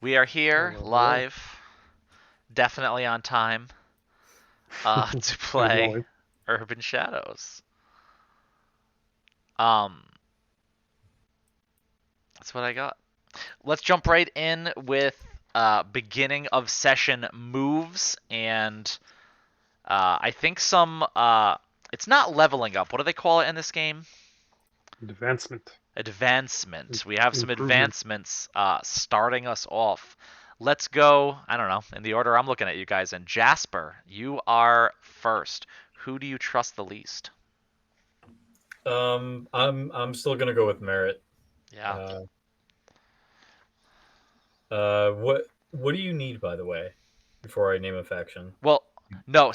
We are here Hello, hello. live, definitely on time, to As play always. Urban Shadows. Um, that's what I got. Let's jump right in with beginning of session moves and I think some. It's not leveling up. What do they call it in this game? Advancement. Advancement. We have some Improvement. advancements starting us off. Let's go, I don't know, in the order I'm looking at you guys. And Jasper, you are first. Who do you trust the least? I'm still gonna go with Merrit. Yeah. Uh, what do you need, by the way, before I name a faction? Well, no.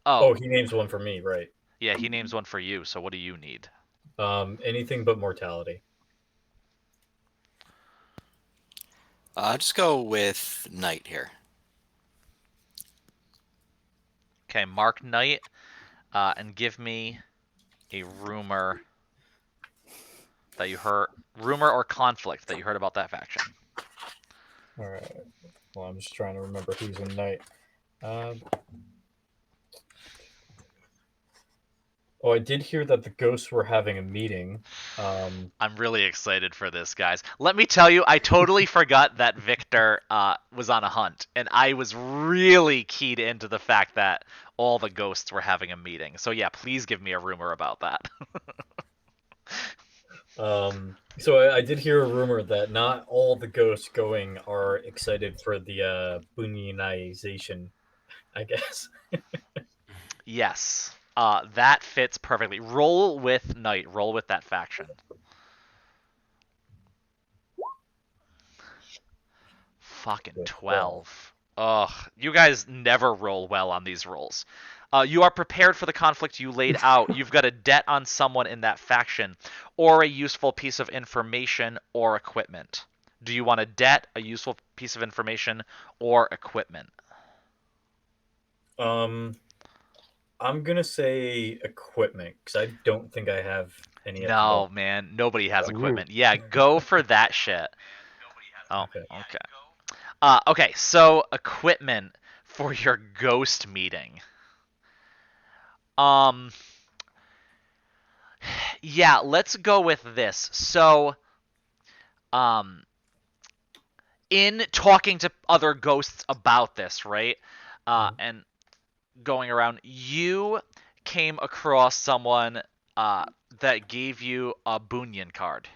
Oh, Oh, he names one for me, right? yeah, he names one for you, so what do you need? Anything but mortality. Just go with Knight here. Okay, Mark Knight, and give me a rumor that you heard. Rumor or conflict that you heard about that faction. All right. Well, I'm just trying to remember who's in Knight. Um, oh, I did hear that the ghosts were having a meeting. I'm really excited for this, guys. Let me tell you, I totally forgot that Victor was on a hunt, and I was really keyed into the fact that all the ghosts were having a meeting. So yeah, please give me a rumor about that. so I did hear a rumor that not all the ghosts going are excited for the bunionization, I guess. Yes, that fits perfectly. Roll with Knight. Roll with that faction. Fucking With 12. Ugh, you guys never roll well on these rolls. You are prepared for the conflict you laid out. You've got a debt on someone in that faction, or a useful piece of information or equipment. Do you want a debt, a useful piece of information, or equipment? Um, I'm gonna say equipment because I don't think I have any at the No, moment. man, nobody has Ooh. equipment. Yeah, go for that shit. Oh, Okay. okay. Okay, so equipment for your ghost meeting. Um, yeah, let's go with this. So, um, in talking to other ghosts about this, right? Mhm. And going around, you came across someone uh, that gave you a Bunyan card,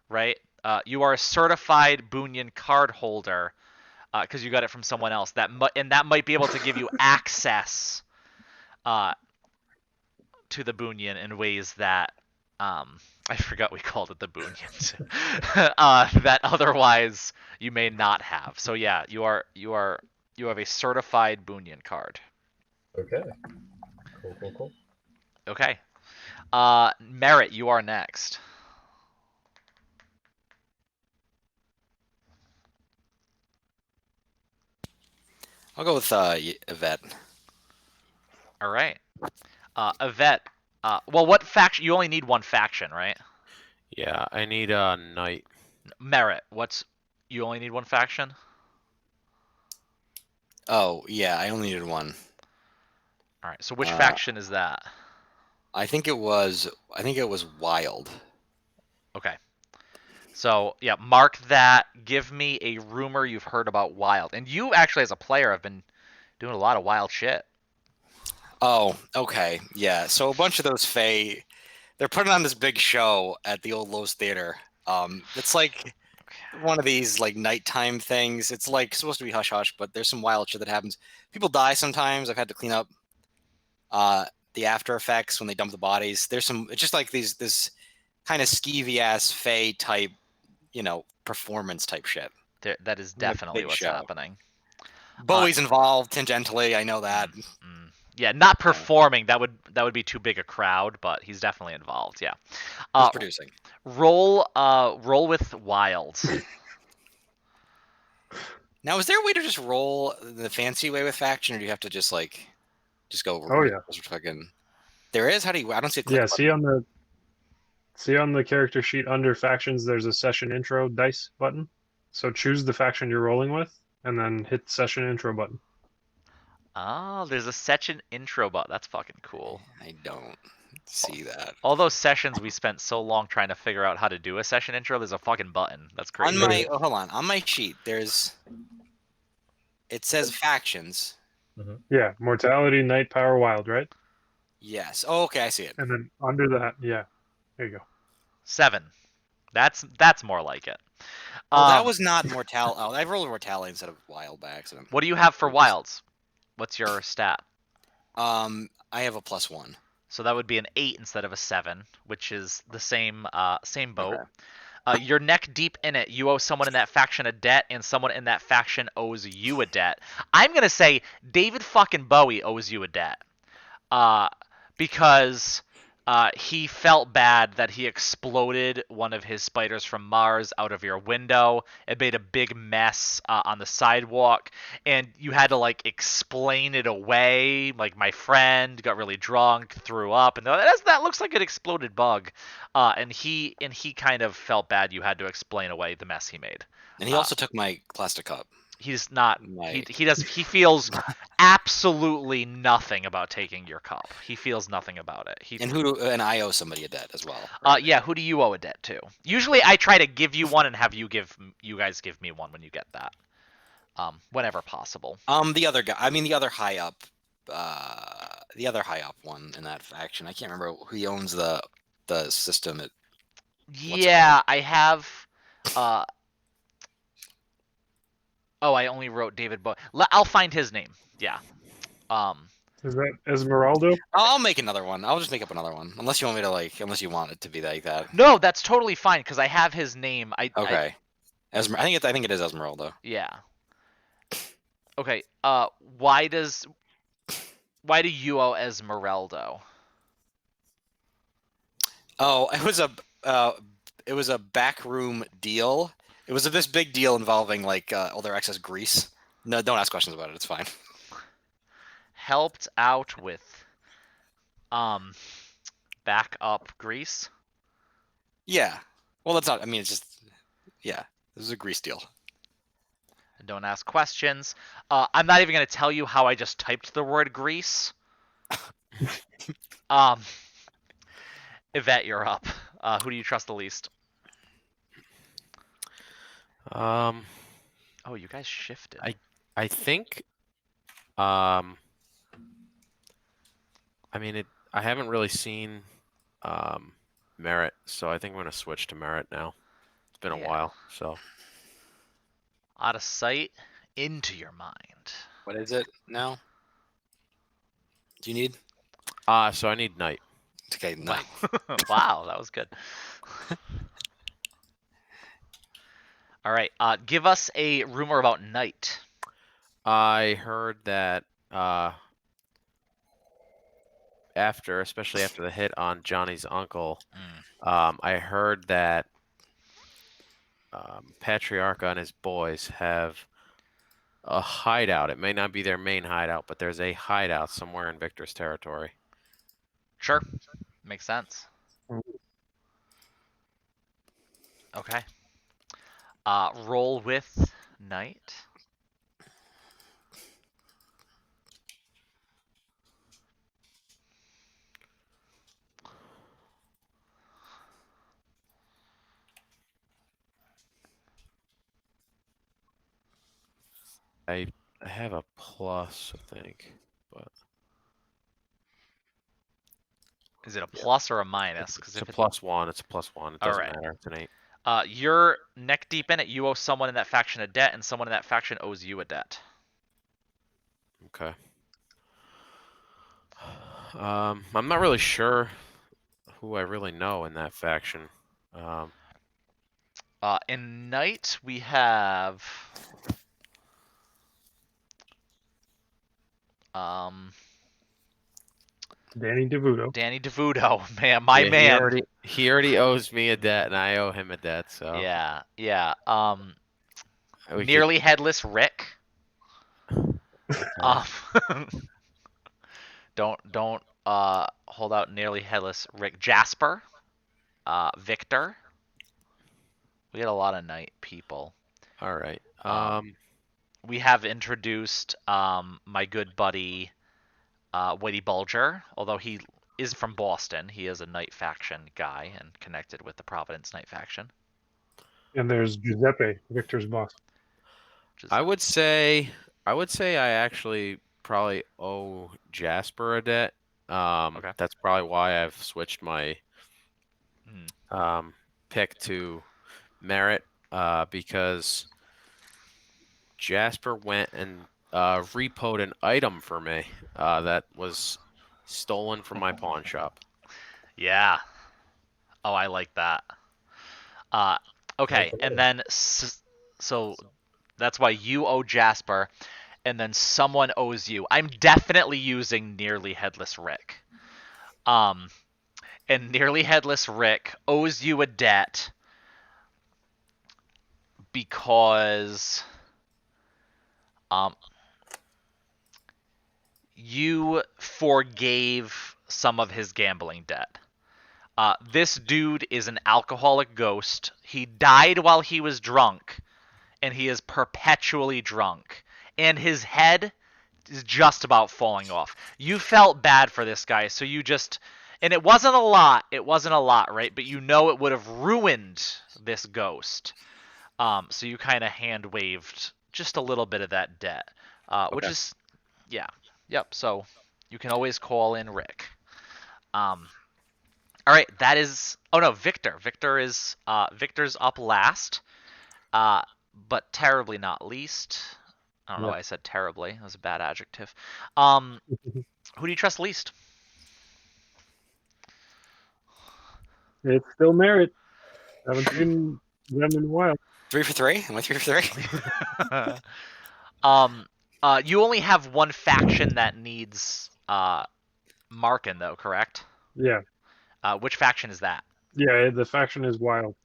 right? You are a certified Bunyan card holder because you got it from someone else. And that might be able to give you access uh, to the Bunyan in ways that I forgot we called it the Bunyan that otherwise you may not have. So yeah, you have a certified Bunyan card. Okay. Cool. Cool. Cool. Okay. Merritt, you are next. I'll go with Yvette. All right. Yvette. Well, what faction? You only need one faction, right? Yeah, I need a knight. Merritt. What's? You only need one faction. Oh yeah, I only needed one. All right. So which Uh, faction is that? I think it was. I think it was Wild. Okay. So yeah, mark that. Give me a rumor you've heard about Wild. And you actually, as a player, have been doing a lot of wild shit. Oh, okay, yeah. So a bunch of those Fae, they're putting on this big show at the old Lowe's Theater. It's like one of these like nighttime things. It's like supposed to be hush hush, but there's some wild shit that happens. People die sometimes. I've had to clean up uh, the after effects when they dump the bodies. There's some. It's just like this kind of skeevy ass Fae type, performance type shit. That is A definitely big what's show. happening. Uh, Bowie's involved tangentially. I know that. mm, mm. Yeah, not Yeah, performing. That would be too big a crowd, but he's definitely involved. Yeah. who's Uh, producing? roll with Wild. Now, is there a way to just roll the fancy way with faction, or do you have to just go Oh yeah. fucking? There is. How do you? I don't see a click Yeah, button. see on the character sheet under factions there's a session intro dice button. So choose the faction you're rolling with, and then hit the session intro button. Oh, there's a session intro button. That's fucking cool. I don't see that. All those sessions we spent so long trying to figure out how to do a session intro, there's a fucking button. That's On crazy. my hold on my sheet, it says factions. Yeah, mortality, night, power, wild, right? Yes. Oh, okay, I see it. And then under that, yeah, there you go. 7. That's more like it. Well, that was not mortality. Oh, I rolled mortality instead of wild by accident. What do you have for wilds? What's your stat? I have a +1. So that would be an 8 instead of a 7, which is the same boat. Okay. You're neck deep in it. You owe someone in that faction a debt, and someone in that faction owes you a debt. I'm gonna say David fucking Bowie owes you a debt, because he felt bad that he exploded one of his spiders from Mars out of your window. It made a big mess on the sidewalk, and you had to like explain it away. Like my friend got really drunk, threw up, and that looks like an exploded bug. And he kind of felt bad. You had to explain away the mess he made. And he also took my plastic cup. He's not. Right. He feels absolutely nothing about taking your cup. He feels nothing about it. And I owe somebody a debt as well. Yeah. Who do you owe a debt to? Usually, I try to give you one and have you guys give me one when you get that. Whenever possible. The other guy. I mean, the other high up one in that faction. I can't remember who owns the system. Yeah, I have. Oh, I only wrote David Bowie. I'll find his name. Yeah. Is that Esmeralda? I'll make another one. I'll just make up another one, unless you want me to unless you want it to be like that. No, that's totally fine because I have his name. Okay. I think it is Esmeralda. Yeah. Okay. Why do you owe Esmeralda? Oh, it was a backroom deal. It was this big deal involving all their excess grease. No, don't ask questions about it. It's fine. Helped out with backup grease. Yeah. Well, that's not. I mean, it's just. Yeah. This is a grease deal. Don't ask questions. I'm not even gonna tell you how I just typed the word grease. Yvette, you're up. Who do you trust the least? Oh, you guys shifted. I think. I mean, I haven't really seen Merrit, so I think I'm gonna switch to Merrit now. It's been a while, so. Out of sight, into your mind. What is it now? Do you need? So I need night. Okay, night. Wow, that was good. All right, give us a rumor about night. I heard that especially after the hit on Johnny's uncle, I heard that Patriarcha and his boys have a hideout. It may not be their main hideout, but there's a hideout somewhere in Victor's territory. Sure, makes sense. Okay. Roll with night. I have a plus, I think, but Is it a plus or a minus? it's a +1. It's a +1. It doesn't matter. It's an 8. You're neck deep in it. You owe someone in that faction a debt, and someone in that faction owes you a debt. Okay. I'm not really sure who I really know in that faction. In night, we have Danny DeVuto. Danny DeVuto, man, my man. He already owes me a debt, and I owe him a debt. So yeah. Nearly headless Rick. Don't hold out nearly headless Rick. Jasper, Victor. We had a lot of night people. All right. We have introduced my good buddy Whitey Bulger, although he is from Boston. He is a Knight faction guy and connected with the Providence Knight faction. And there's Giuseppe, Victor's boss. Which is, I would say I actually probably owe Jasper a debt. Okay. That's probably why I've switched my hmm. pick to Merrit, because Jasper went and repoed an item for me that was stolen from my pawn shop. Yeah. Oh, I like that. Okay, and then so that's why you owe Jasper, and then someone owes you. I'm definitely using Nearly Headless Rick. And Nearly Headless Rick owes you a debt because you forgave some of his gambling debt. This dude is an alcoholic ghost. He died while he was drunk, and he is perpetually drunk. And his head is just about falling off. You felt bad for this guy, so you just. And it wasn't a lot. It wasn't a lot, right? But you know it would have ruined this ghost. So you kind of hand waved just a little bit of that debt, which Okay. is, yeah, yep. So you can always call in Rick. All right, that is. Oh no, Victor. Victor's up last, but terribly not least. I don't know Yeah. why I said terribly. That was a bad adjective. Who do you trust least? It's still Merritt. Haven't seen them in a while. 3 for 3? Am I 3 for 3? You only have one faction that needs Markin, though, correct? Yeah. Which faction is that? Yeah, the faction is wild.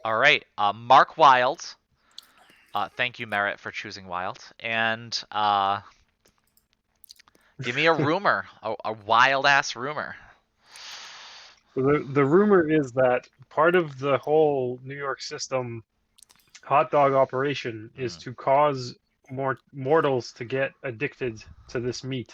All right, Mark Wild. Thank you, Merritt, for choosing Wild. And give me a rumor, a wild ass rumor. So the rumor is that part of the whole New York system hot dog operation is to cause more mortals to get addicted to this meat,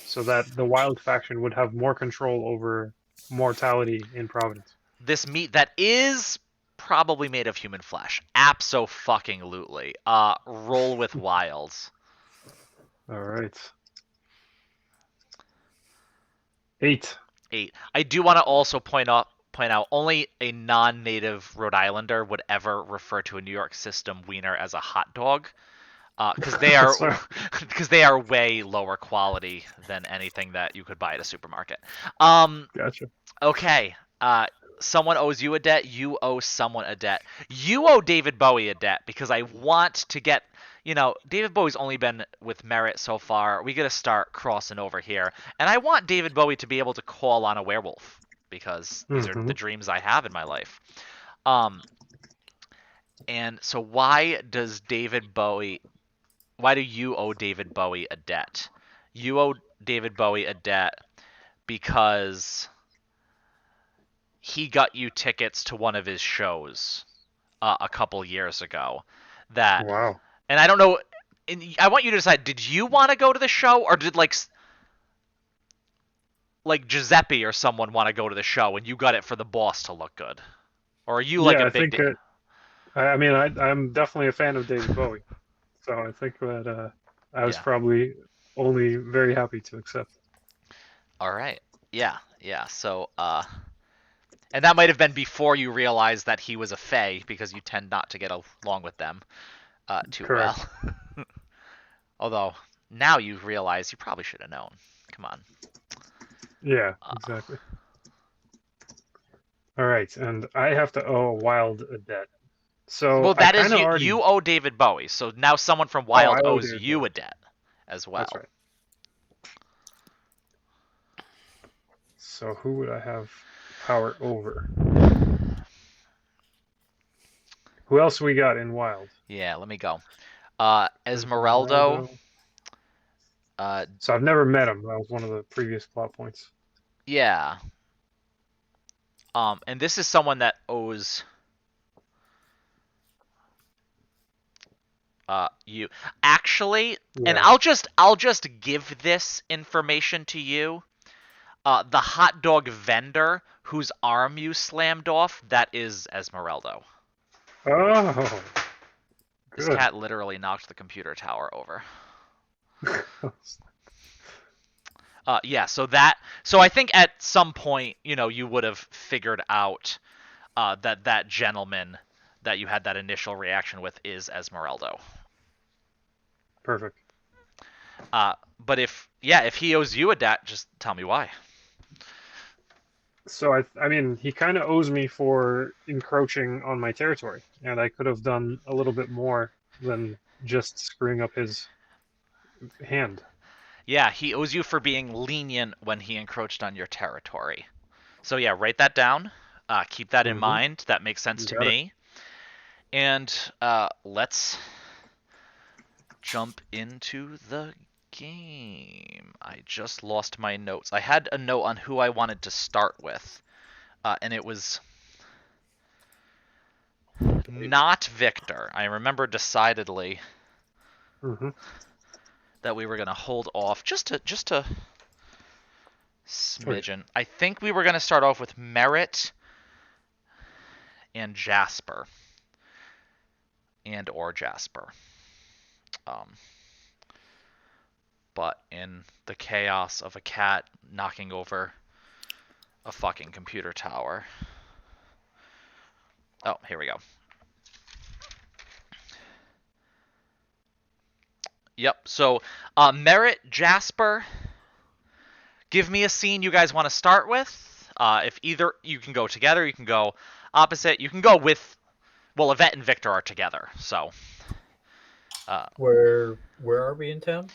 so that the wild faction would have more control over mortality in Providence. This meat that is probably made of human flesh. Abso-fucking-lutely. Roll with Wilds. All right. 8. 8. I do want to also point out only a non-native Rhode Islander would ever refer to a New York system wiener as a hot dog, because they are Sorry. because they are way lower quality than anything that you could buy at a supermarket. Gotcha. Okay. Someone owes you a debt. You owe someone a debt. You owe David Bowie a debt because I want to get. David Bowie's only been with Merrit so far. We got to start crossing over here. And I want David Bowie to be able to call on a werewolf because these are the dreams I have in my life. And so why do you owe David Bowie a debt? You owe David Bowie a debt because he got you tickets to one of his shows a couple years ago. Wow. And I don't know. And I want you to decide: did you want to go to the show, or did like Giuseppe or someone want to go to the show, and you got it for the boss to look good, or are you like Yeah, a I big? think I'm definitely a fan of David Bowie, so I think that I was Yeah. probably only very happy to accept. All right. Yeah. So, and that might have been before you realized that he was a fae, because you tend not to get along with them too Correct. well. Although now you realize you probably should have known. Come on. Yeah, exactly. All right, and I have to owe Wild a debt. So Well, that I is kind of you. already. You owe David Bowie, so now someone from Wild I owe owes David you Bowie. a debt as well. That's right. So who would I have power over? Who else we got in Wild? Yeah, let me go. Esmeraldo. So I've never met him. That was one of the previous plot points. Yeah. And this is someone that owes. You actually, and Yeah. I'll just give this information to you. The hot dog vendor whose arm you slammed off, that is Esmeraldo. Oh, This good. cat literally knocked the computer tower over. Yeah, so I think at some point, you would have figured out that gentleman that you had that initial reaction with is Esmeraldo. Perfect. But if he owes you a debt, just tell me why. So I mean, he kind of owes me for encroaching on my territory, and I could have done a little bit more than just screwing up his hand. Yeah, he owes you for being lenient when he encroached on your territory. So yeah, write that down. Keep that in Mm-hmm. mind. That makes sense You to got it. me. And let's jump into the game. I just lost my notes. I had a note on who I wanted to start with, and it was not Victor. I remember decidedly Mm-hmm. that we were gonna hold off just a smidgen. I think we were gonna start off with Merrit and Jasper, or Jasper. Um, but in the chaos of a cat knocking over a fucking computer tower. Oh, here we go. Yep. So, Merrit, Jasper, give me a scene you guys want to start with. If either you can go together, you can go opposite. You can go with. Well, Yvette and Victor are together, so. Where are we in town?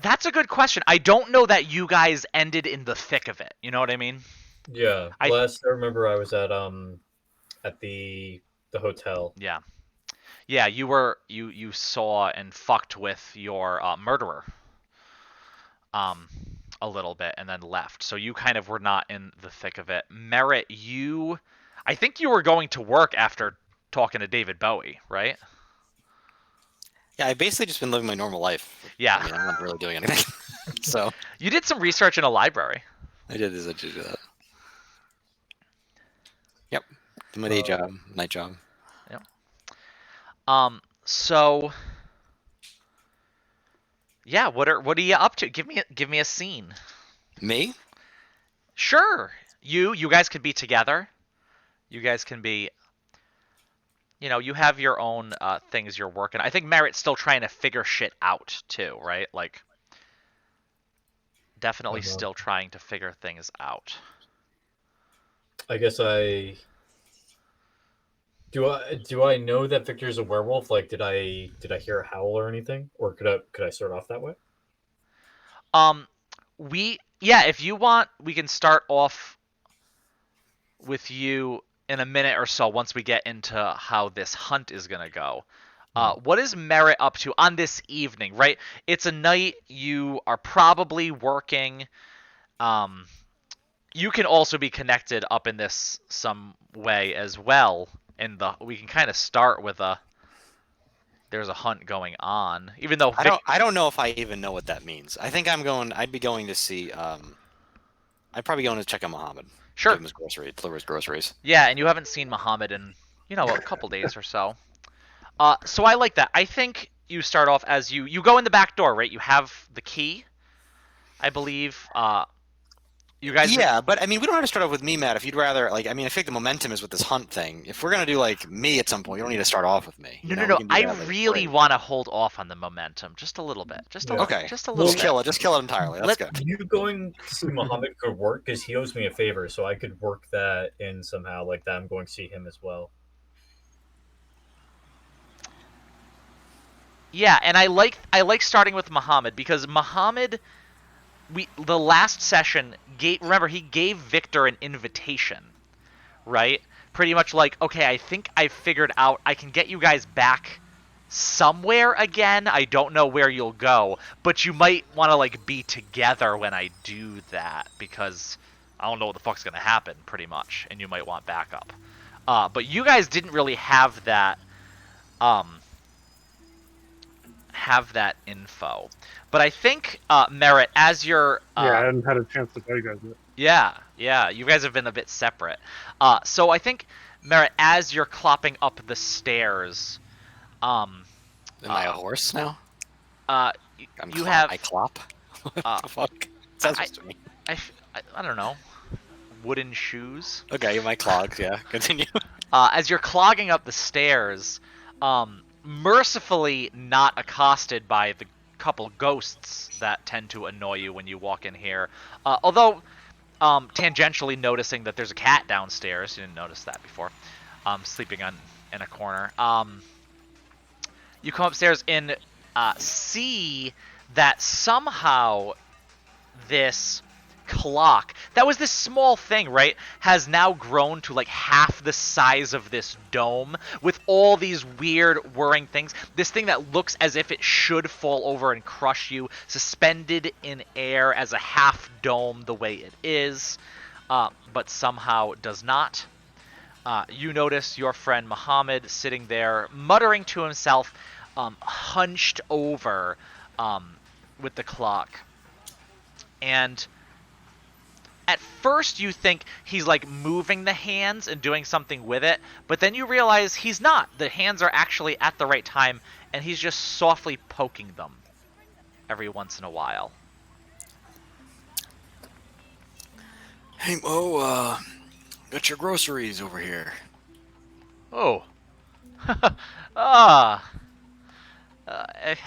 That's a good question. I don't know that you guys ended in the thick of it. You know what I mean? Yeah, I last I remember, I was at the hotel. Yeah. Yeah, you saw and fucked with your murderer um a little bit and then left. So you kind of were not in the thick of it. Merritt, I think you were going to work after talking to David Bowie, right? Yeah, I basically just been living my normal life. Yeah. I mean, I'm not really doing anything. So You did some research in a library. I did that. Yep. My day job, night job. Yep. So yeah, what are you up to? Give me a scene. Me? Sure. You guys could be together. You guys can be, you have your own things you're working. I think Merritt's still trying to figure shit out too, right? Like definitely still trying to figure things out. I guess do I know that Victor's a werewolf? Like, did I hear a howl or anything, or could I start off that way? If you want, we can start off with you in a minute or so once we get into how this hunt is gonna go. What is Merritt up to on this evening? Right, it's a night. You are probably working. You can also be connected up in this some way as well. And we can kind of start with there's a hunt going on, even though I don't know if I even know what that means. I think I'd be going to see I'd probably going to check on Muhammad. Sure. Give him his deliver his groceries. Yeah, and you haven't seen Muhammad in a couple days or so. So I like that. I think you start off as you go in the back door, right? You have the key, I believe. You guys. Yeah, but I mean, we don't have to start off with me, Matt. If you'd rather, like, I mean, I think the momentum is with this hunt thing. If we're gonna do like me at some point, you don't need to start off with me. No. I really want to hold off on the momentum just a little bit. Just a little. Okay. Just a little. Just kill it entirely. That's good. You going to see Muhammad could work because he owes me a favor, so I could work that in somehow, like that. I'm going to see him as well. Yeah, and I like starting with Muhammad because Muhammad, the last session he gave Victor an invitation, right? Pretty much like, okay, I think I figured out I can get you guys back somewhere again. I don't know where you'll go, but you might want to like be together when I do that because I don't know what the fuck's gonna happen, pretty much, and you might want backup. But you guys didn't really have that have that info. But I think, Merrit, as you're... Yeah, I hadn't had a chance to tell you guys yet. Yeah, you guys have been a bit separate. So I think, Merrit, as you're clopping up the stairs, Am I a horse now? you have... I clop? What uh, the fuck? Sounds supposed to me. I don't know, wooden shoes? Okay, my clogs, yeah. Continue. As you're clogging up the stairs, mercifully not accosted by the couple ghosts that tend to annoy you when you walk in here. Although, tangentially noticing that there's a cat downstairs. You didn't notice that before. Sleeping in a corner. You come upstairs and see that somehow this clock that was this small thing, right, has now grown to like half the size of this dome with all these weird whirring things. This thing that looks as if it should fall over and crush you, suspended in air as a half dome the way it is, but somehow does not. You notice your friend Muhammad sitting there muttering to himself, hunched over with the clock. And at first you think he's like moving the hands and doing something with it, but then you realize he's not. The hands are actually at the right time, and he's just softly poking them every once in a while. Hey, Mo, got your groceries over here. Oh.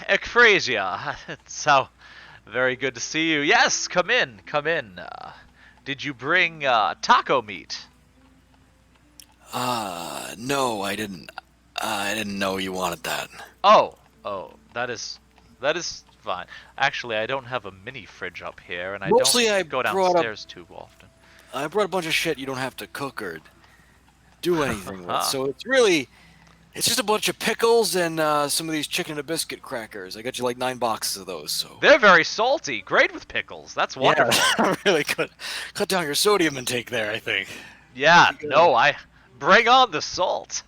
Ecphrasia. It's so very good to see you. Yes, come in, come in. Did you bring taco meat? No, I didn't. I didn't know you wanted that. Oh, that is fine. Actually, I don't have a mini fridge up here, and I Mostly don't I go brought downstairs too often. I brought a bunch of shit you don't have to cook or do anything with. Huh. So it's just a bunch of pickles and some of these chicken and a biscuit crackers. I got you like 9 boxes of those. So They're very salty. Great with pickles. That's wonderful. yeah, really cut down your sodium intake there. I think. Yeah, Pretty good. no, I bring on the salt.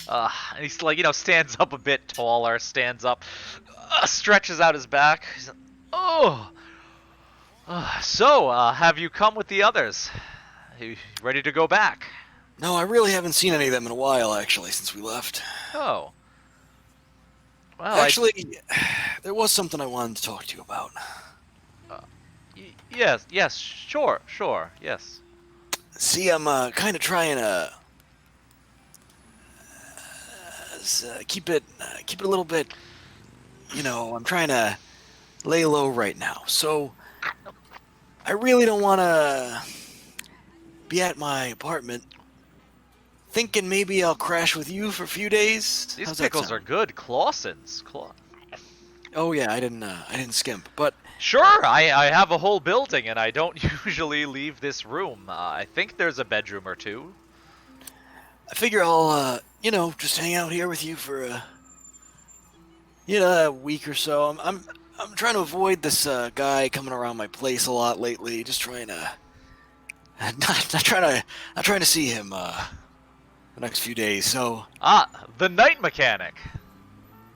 And he's like, stands up a bit taller, stands up, stretches out his back. He's like, oh. So, have you come with the others? You ready to go back? No, I really haven't seen any of them in a while, actually, since we left. Oh. Well, Actually, there was something I wanted to talk to you about. yes, sure, yes. See, I'm kind of trying to keep it a little bit. I'm trying to lay low right now. So I really don't want to be at my apartment. Thinking maybe I'll crash with you for a few days. These How's that pickles sound? are good. Clausens. Oh yeah, I didn't skimp, but Sure, I have a whole building, and I don't usually leave this room. I think there's a bedroom or two. I figure I'll just hang out here with you for a week or so. I'm trying to avoid this guy coming around my place a lot lately. Just trying to not trying to see him the next few days. So The night mechanic.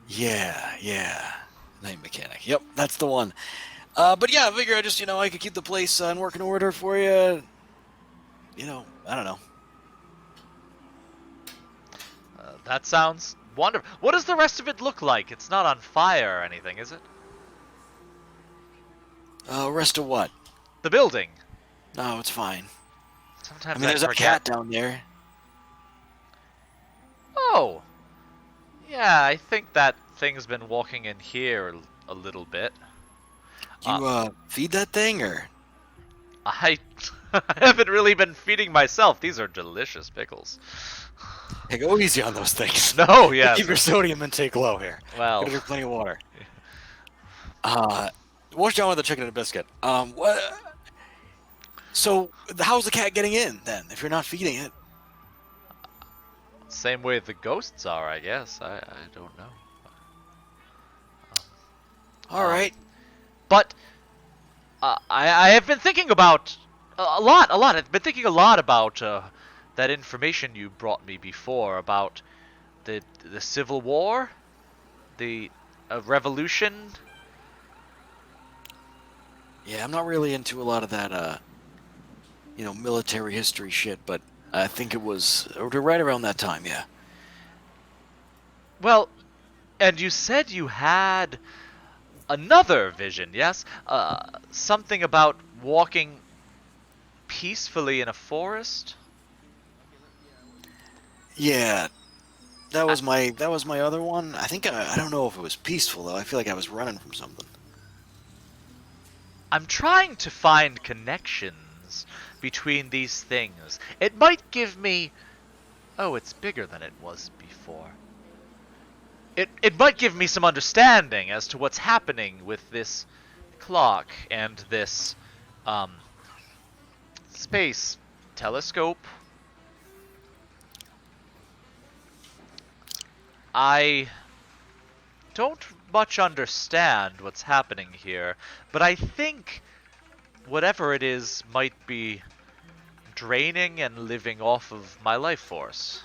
yeah, night mechanic. Yep, that's the one. But yeah, I figure I could keep the place in working order for you. I don't know. That sounds wonderful. What does the rest of it look like? It's not on fire or anything, is it? Rest of what? The building. No, it's fine. Sometimes I mean, there's a forget. cat down there. Oh. Yeah, I think that thing's been walking in here a little bit. You feed that thing or? I haven't really been feeding myself. These are delicious pickles. Hey, go easy on those things. No, yeah. Keep your sodium intake low here. Well, Gotta drink plenty of water. Wash down with the chicken and a biscuit. What? So, how's the cat getting in then? If you're not feeding it? same way the ghosts are, I guess. I don't know. All right. But I have been thinking about a lot. I've been thinking a lot about that information you brought me before about the Civil War, the a revolution? Yeah, I'm not really into a lot of that, military history shit, but I think it was right around that time, yeah. Well, and you said you had another vision, yes? Something about walking peacefully in a forest? Yeah, that was my other one. I think I don't know if it was peaceful though. I feel like I was running from something. I'm trying to find connections between these things. It might give me... Oh, it's bigger than it was before. It might give me some understanding as to what's happening with this clock and this, space telescope. I don't much understand what's happening here, but I think whatever it is might be draining and living off of my life force.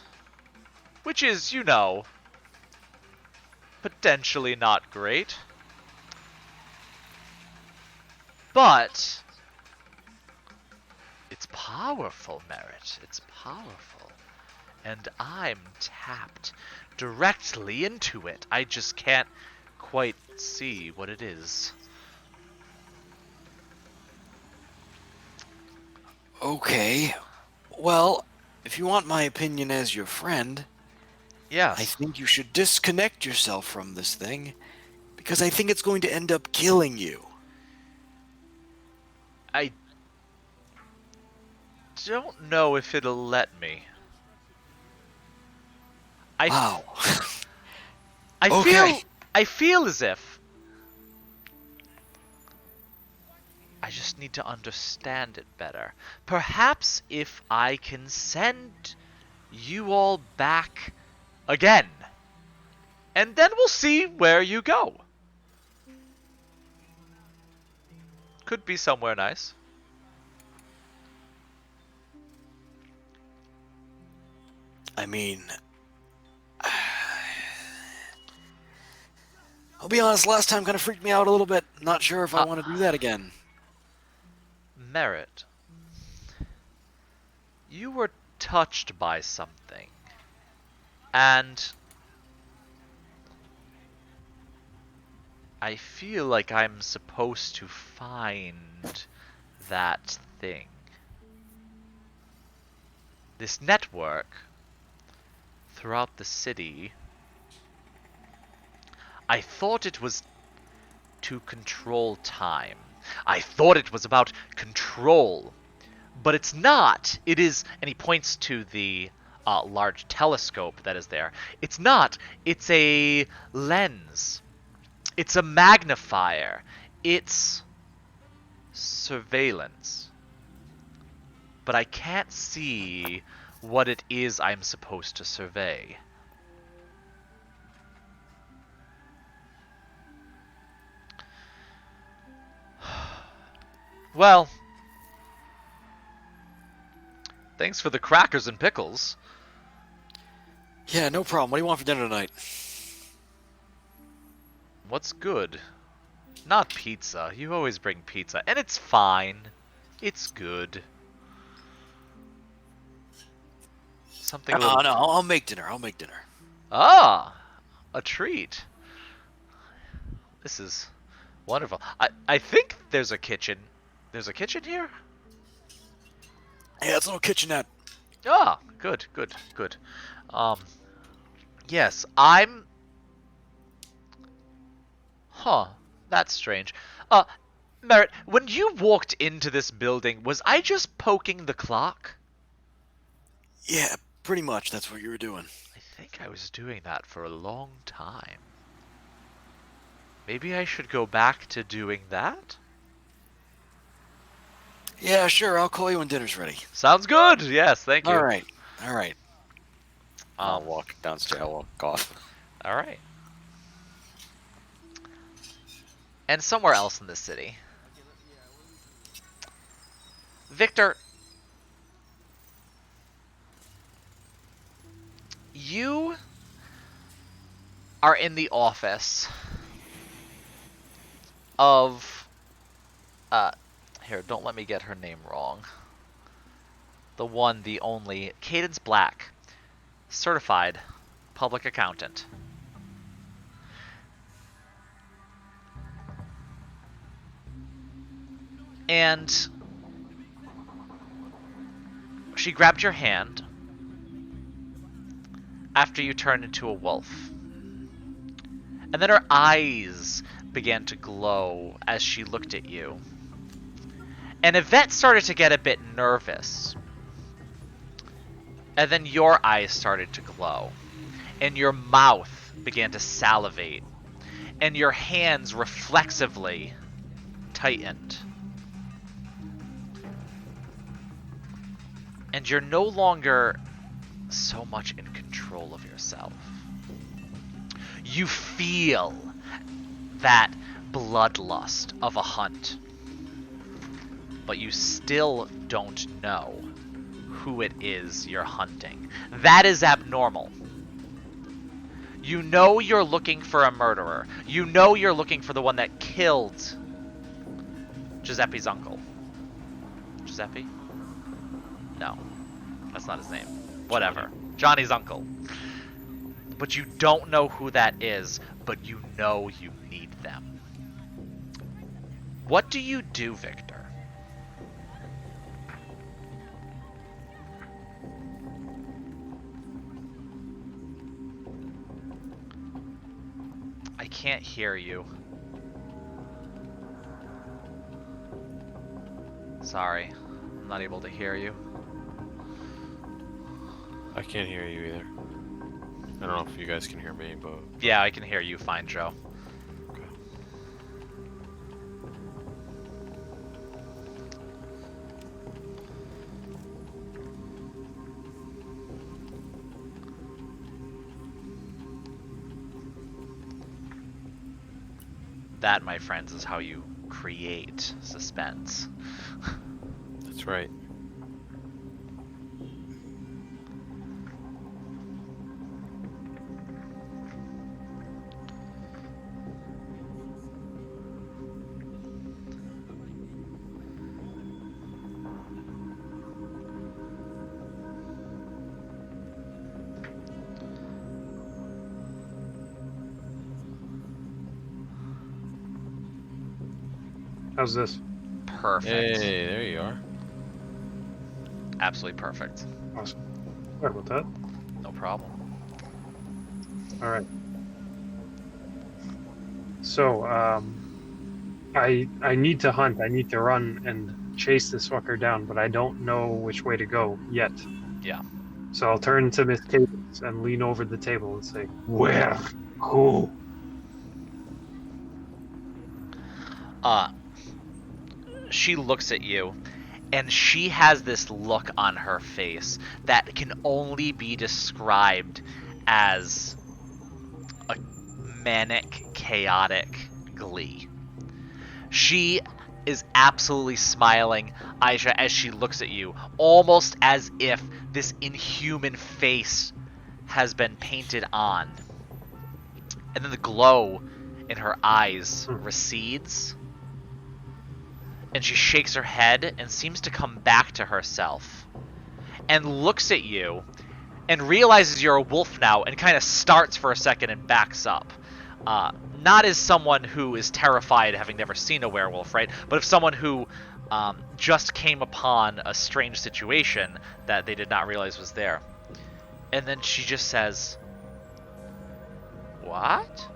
Which is, potentially not great. But it's powerful, Merrit. It's powerful. And I'm tapped directly into it. I just can't quite see what it is. Okay. Well, if you want my opinion as your friend, I Yes. think you should disconnect yourself from this thing because I think it's going to end up killing you. I don't know if it'll let me. Wow. I Okay. feel as if I just need to understand it better. Perhaps if I can send you all back again, and then we'll see where you go. Could be somewhere nice. I mean, I'll be honest, last time kind of freaked me out a little bit. Not sure if I want to do that again. Merrit, you were touched by something, and I feel like I'm supposed to find that thing. This network throughout the city, I thought it was to control time. I thought it was about control, but it's not. It is, and he points to the large telescope that is there. It's not. It's a lens. It's a magnifier. It's surveillance. But I can't see what it is I'm supposed to survey. Well, thanks for the crackers and pickles. Yeah, no problem. What do you want for dinner tonight? What's good? Not pizza. You always bring pizza, and it's fine. It's good. Something a No, little... no, I'll make dinner. I'll make dinner. Ah, a treat. This is wonderful. I think there's a kitchen. There's a kitchen here? Yeah, it's a little kitchenette. Ah, good, good, good. Yes, I'm... Huh, that's strange. Merrit, when you walked into this building, was I just poking the clock? Yeah, pretty much. That's what you were doing. I think I was doing that for a long time. Maybe I should go back to doing that? Yeah, sure. I'll call you when dinner's ready. Sounds good. Yes, thank you. All right. All right. I'll Um, walk downstairs. I'll walk off. all right. And somewhere else in the city. Victor, you are in the office of here, don't let me get her name wrong. The one, the only, Cadence Black, certified public accountant. And she grabbed your hand after you turned into a wolf. And then her eyes began to glow as she looked at you. And Yvette started to get a bit nervous. And then your eyes started to glow. And your mouth began to salivate. And your hands reflexively tightened. And you're no longer so much in control of yourself. You feel that bloodlust of a hunt. But you still don't know who it is you're hunting. That is abnormal. You know you're looking for a murderer. You know you're looking for the one that killed Giuseppe's uncle. Giuseppe? No, that's not his name. Whatever. Johnny's uncle. But you don't know who that is, but you know you need them. What do you do, Victor? I can't hear you. Sorry, I'm not able to hear you. I can't hear you either. I don't know if you guys can hear me, but Yeah, I can hear you fine, Joe. okay. That, my friends, is how you create suspense. That's right. How's this? Perfect. Hey, there you are. Absolutely perfect. Awesome. Sorry about that. No problem. All right. So, I need to hunt. I need to run and chase this fucker down, but I don't know which way to go yet. Yeah. So I'll turn to Miss Cadence and lean over the table and say, "Where? Who?" She looks at you, and she has this look on her face that can only be described as a manic, chaotic glee. She is absolutely smiling, Aisha, as she looks at you, almost as if this inhuman face has been painted on. And then the glow in her eyes recedes, and she shakes her head and seems to come back to herself and looks at you and realizes you're a wolf now and kind of starts for a second and backs up. Not as someone who is terrified having never seen a werewolf, right? But if someone who just came upon a strange situation that they did not realize was there. And then she just says, "What?"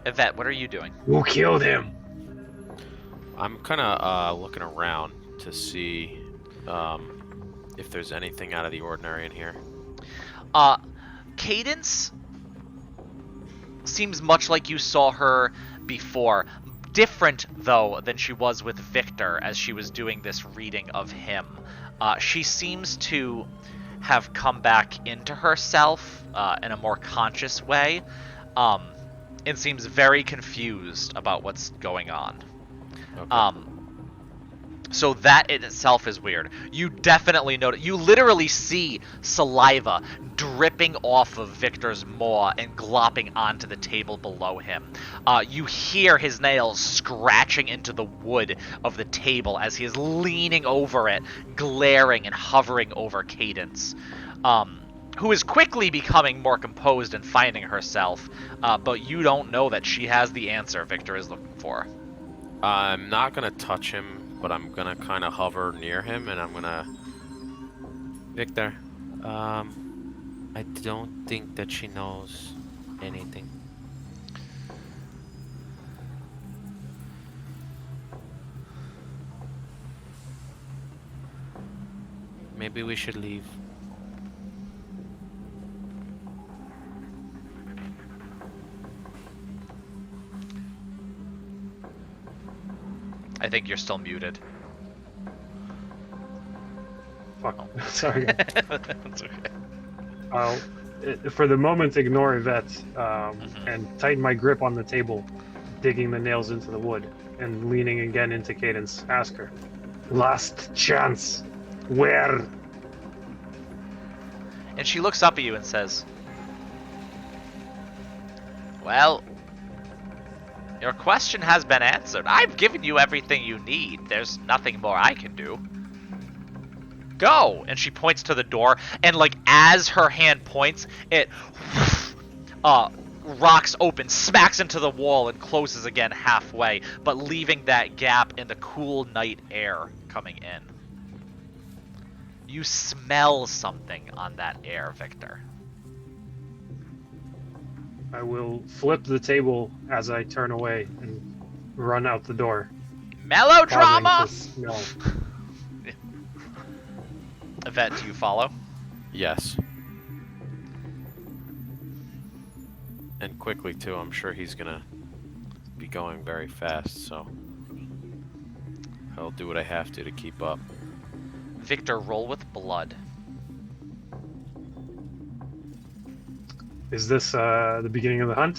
Yvette, what are you doing? Who killed him? I'm kind of looking around to see if there's anything out of the ordinary in here. Cadence seems much like you saw her before. Different, though, than she was with Victor as she was doing this reading of him. She seems to have come back into herself in a more conscious way, and seems very confused about what's going on. Okay. So that in itself is weird. You definitely notice. You literally see saliva dripping off of Victor's maw and glopping onto the table below him. You hear his nails scratching into the wood of the table as he is leaning over it, glaring and hovering over Cadence, who is quickly becoming more composed and finding herself, but you don't know that she has the answer Victor is looking for. I'm not gonna touch him, but I'm gonna kind of hover near him, and I'm gonna... Victor, I don't think that she knows anything. Maybe we should leave. I think you're still muted. Fuck. Sorry. That's okay. I'll, for the moment, ignore Yvette and tighten my grip on the table, digging the nails into the wood and leaning again into Cadence. Ask her. Last chance. Where? And she looks up at you and says, well, your question has been answered. I've given you everything you need. There's nothing more I can do. Go! And she points to the door, and like as her hand points, it rocks open, smacks into the wall, and closes again halfway, but leaving that gap in the cool night air coming in. You smell something on that air, Victor. I will flip the table as I turn away and run out the door. Melodrama! pausing to smell. Yvette, do you follow? Yes. And quickly, too. I'm sure he's gonna be going very fast, so... I'll do what I have to keep up. Victor, roll with blood. Is this the beginning of the hunt?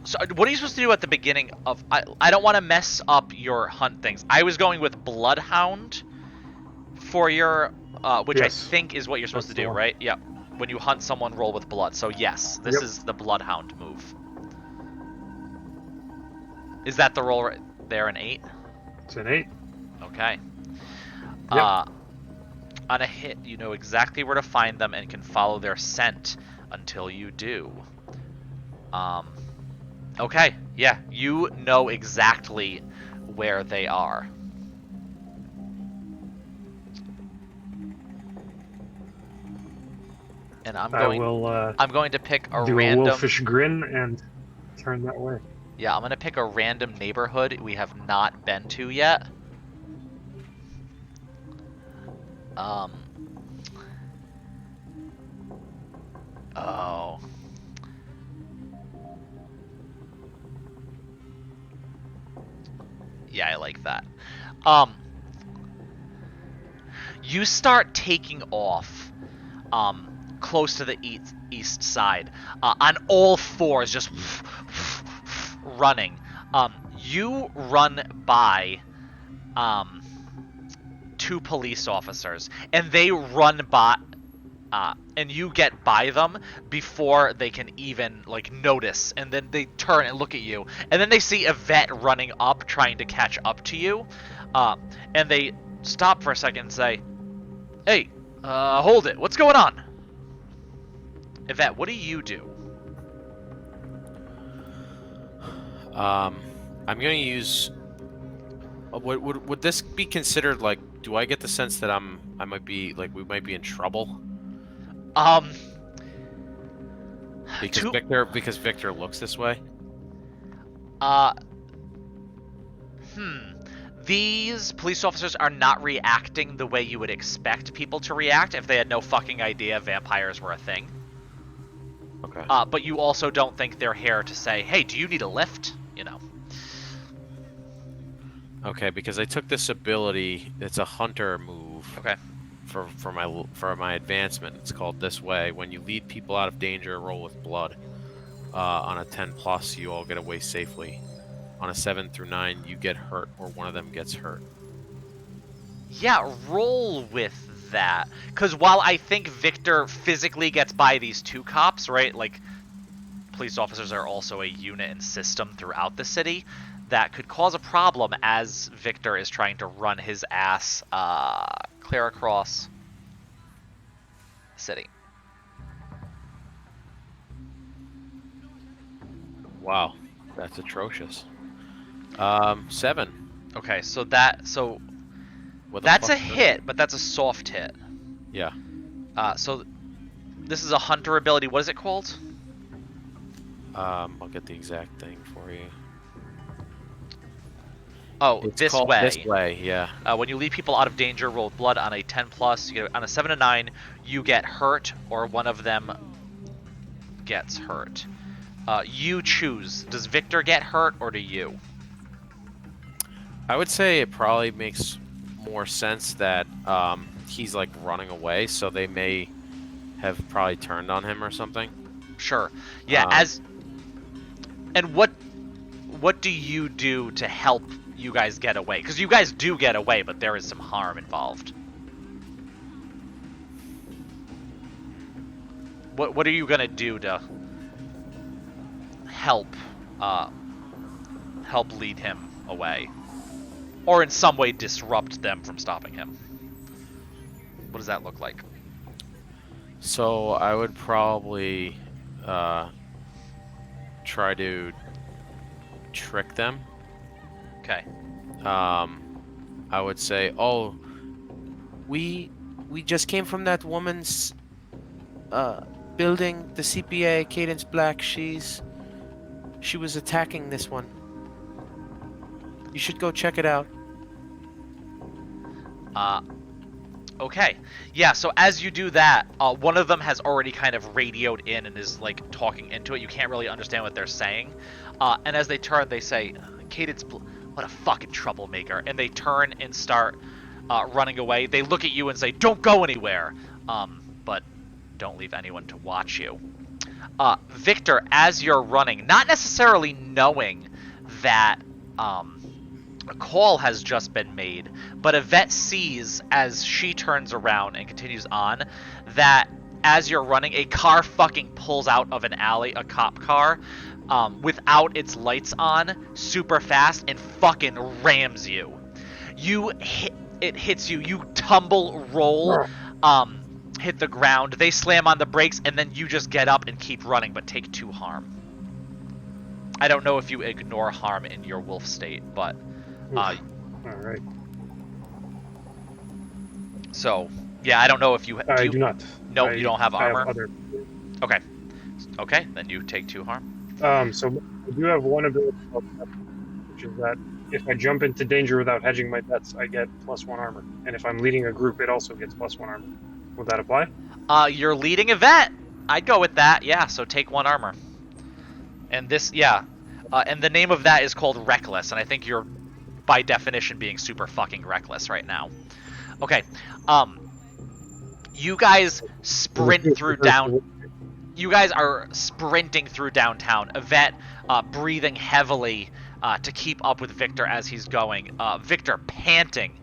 So what are you supposed to do at the beginning of... I don't want to mess up your hunt things. I was going with Bloodhound for your... which Yes. I think is what you're supposed That's to the do, one. right? Yep. When you hunt someone, roll with blood. So yes, this Yep. is the Bloodhound move. Is that the roll right there, an 8? It's an 8. Okay. Yep. On a hit, you know exactly where to find them and can follow their scent until you do. Okay, yeah, you know exactly where they are. And I'm going to pick a do random... a wolfish grin and turn that way. Yeah, I'm going to pick a random neighborhood we have not been to yet. Oh. Yeah, I like that. You start taking off, close to the east side, on all fours, just running. You run by, 2 police officers, and they run by, and you get by them before they can even like notice, and then they turn and look at you, and then they see Yvette running up trying to catch up to you, and they stop for a second and say, hey, hold it, what's going on? Yvette, what do you do? I'm gonna use... Would this be considered, like, do I get the sense that I might be, like, we might be in trouble? Because Victor looks this way? These police officers are not reacting the way you would expect people to react if they had no fucking idea vampires were a thing. Okay. But you also don't think they're here to say, hey, do you need a lift? You know. Okay, because I took this ability, it's a hunter move. Okay. For my advancement. It's called This Way. When you lead people out of danger, roll with blood. On a 10+, you all get away safely. on a 7 through 9, you get hurt or one of them gets hurt. Yeah, roll with that. Because while I think Victor physically gets by these two cops, right? Like, police officers are also a unit and system throughout the city. That could cause a problem as Victor is trying to run his ass clear across the city. Wow, that's atrocious. 7. Okay, so With that's a plus hit, but that's a soft hit. Yeah. So this is a hunter ability. What is it called? I'll get the exact thing for you. Oh, It's this called way. This way, yeah. When you lead people out of danger, roll blood on a 10+. You get, on a 7 to 9, you get hurt, or one of them gets hurt. You choose. Does Victor get hurt, or do you? I would say it probably makes more sense that he's like running away, so they may have probably turned on him or something. Sure. Yeah. And what do you do to help you guys get away? Because you guys do get away, but there is some harm involved. What are you gonna do to help lead him away, or in some way disrupt them from stopping him? What does that look like? So I would probably try to trick them. Okay. I would say, oh, we just came from that woman's building, the CPA, Cadence Black. She was attacking this one. You should go check it out. Okay. Yeah, so as you do that, one of them has already kind of radioed in and is, like, talking into it. You can't really understand what they're saying. And as they turn, they say, Cadence, what a fucking troublemaker. And they turn and start running away. They look at you and say, don't go anywhere. But don't leave anyone to watch you. Victor, as you're running, not necessarily knowing that a call has just been made, but Yvette sees as she turns around and continues on that as you're running, a car fucking pulls out of an alley, a cop car, without its lights on, super fast, and fucking rams you. It hits you, you tumble, roll, hit the ground, they slam on the brakes, and then you just get up and keep running, but take 2 harm. I don't know if you ignore harm in your wolf state, but Alright. so yeah, I don't know if you. I do not. No, you don't have armor. Other... Okay. Okay, then you take 2 harm. So I do have one ability, which is that if I jump into danger without hedging my bets, I get +1 armor. And if I'm leading a group, it also gets +1 armor. Would that apply? You're leading Yvette. I'd go with that. Yeah. So take 1 armor. And this, yeah. And the name of that is called Reckless, and I think you're, by definition, being super fucking reckless right now. Okay. You guys sprint through down. You guys are sprinting through downtown. Yvette breathing heavily to keep up with Victor as he's going. Victor panting,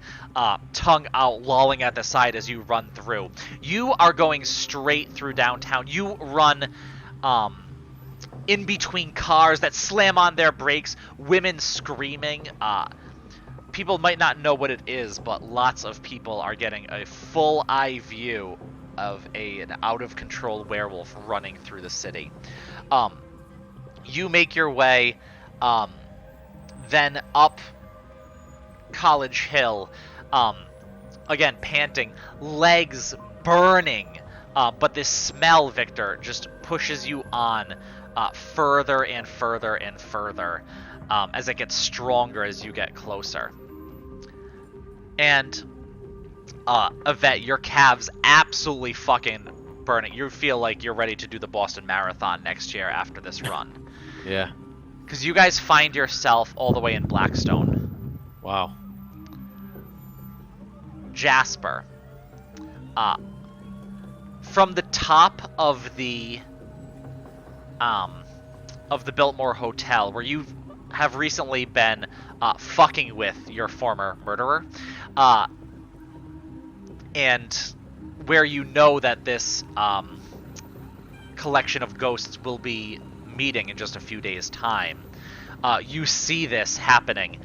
tongue out, lolling at the side as you run through. You are going straight through downtown. You run in between cars that slam on their brakes, women screaming. People might not know what it is, but lots of people are getting a full eye view of an out-of-control werewolf running through the city. You make your way then up College Hill, again panting, legs burning, but this smell, Victor, just pushes you on further and further and further as it gets stronger as you get closer. And Yvette, your calves absolutely fucking burning. You feel like you're ready to do the Boston Marathon next year after this run. Yeah. Because you guys find yourself all the way in Blackstone. Wow. Jasper. From the top of the Biltmore Hotel, where you have recently been fucking with your former murderer, and where you know that this collection of ghosts will be meeting in just a few days' time. You see this happening,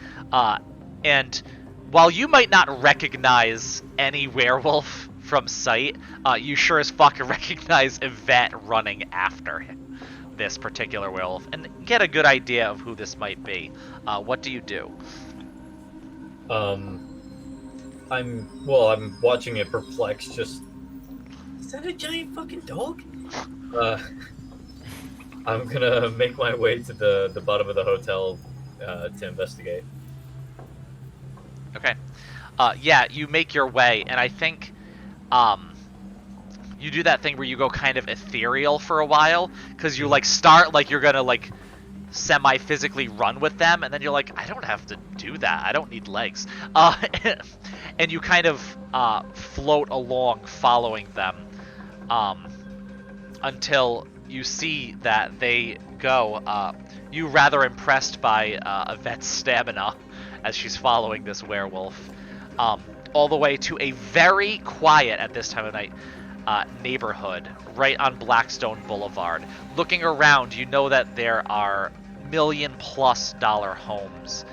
and while you might not recognize any werewolf from sight, you sure as fuck recognize Yvette running after this particular werewolf, and get a good idea of who this might be. What do you do? I'm watching it perplexed. Just, is that a giant fucking dog? I'm gonna make my way to the bottom of the hotel to investigate. Okay. Yeah, you make your way, and I think you do that thing where you go kind of ethereal for a while, because you like start like you're gonna like semi-physically run with them, and then you're like, I don't have to do that. I don't need legs. And you kind of float along following them until you see that they go. You rather impressed by Yvette's stamina as she's following this werewolf all the way to a very quiet, at this time of night, neighborhood right on Blackstone Boulevard. Looking around, you know that there are $1 million+ homes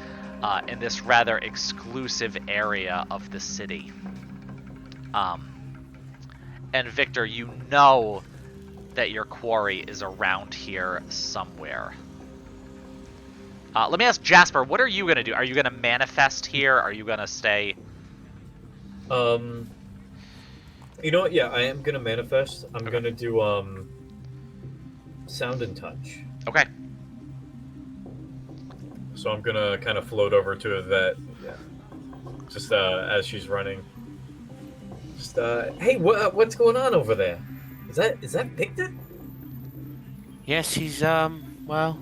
in this rather exclusive area of the city. And Victor, you know that your quarry is around here somewhere. Let me ask Jasper, what are you going to do? Are you going to manifest here? Are you going to stay? You know what? Yeah, I am gonna manifest. I'm gonna do sound and touch. Okay. So I'm gonna kind of float over to Yvette, just as she's running. Just hey, what's going on over there? Is that Victor? Yes, he's well,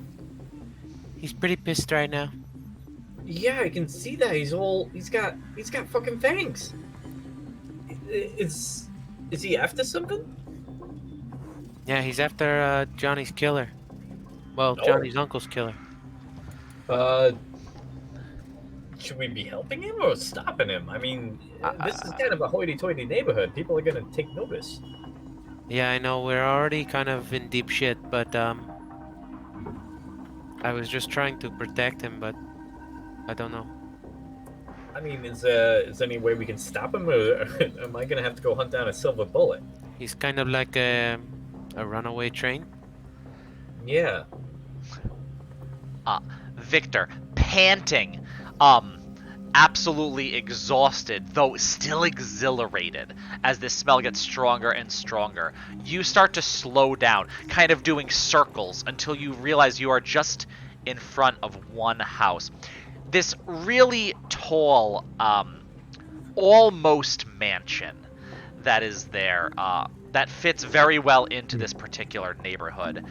he's pretty pissed right now. Yeah, I can see that. He's got fucking fangs. Is he after something? Yeah, he's after Johnny's killer. Well, Oh. Johnny's uncle's killer. Should we be helping him or stopping him? I mean, this is kind of a hoity-toity neighborhood. People are gonna take notice. Yeah, I know, we're already kind of in deep shit, but I was just trying to protect him, but I don't know. I mean, is there any way we can stop him, or am I gonna have to go hunt down a silver bullet? He's kind of like a runaway train. Yeah. Victor, panting, absolutely exhausted, though still exhilarated, as this smell gets stronger and stronger. You start to slow down, kind of doing circles, until you realize you are just in front of one house. This really tall, almost mansion that is there, that fits very well into this particular neighborhood.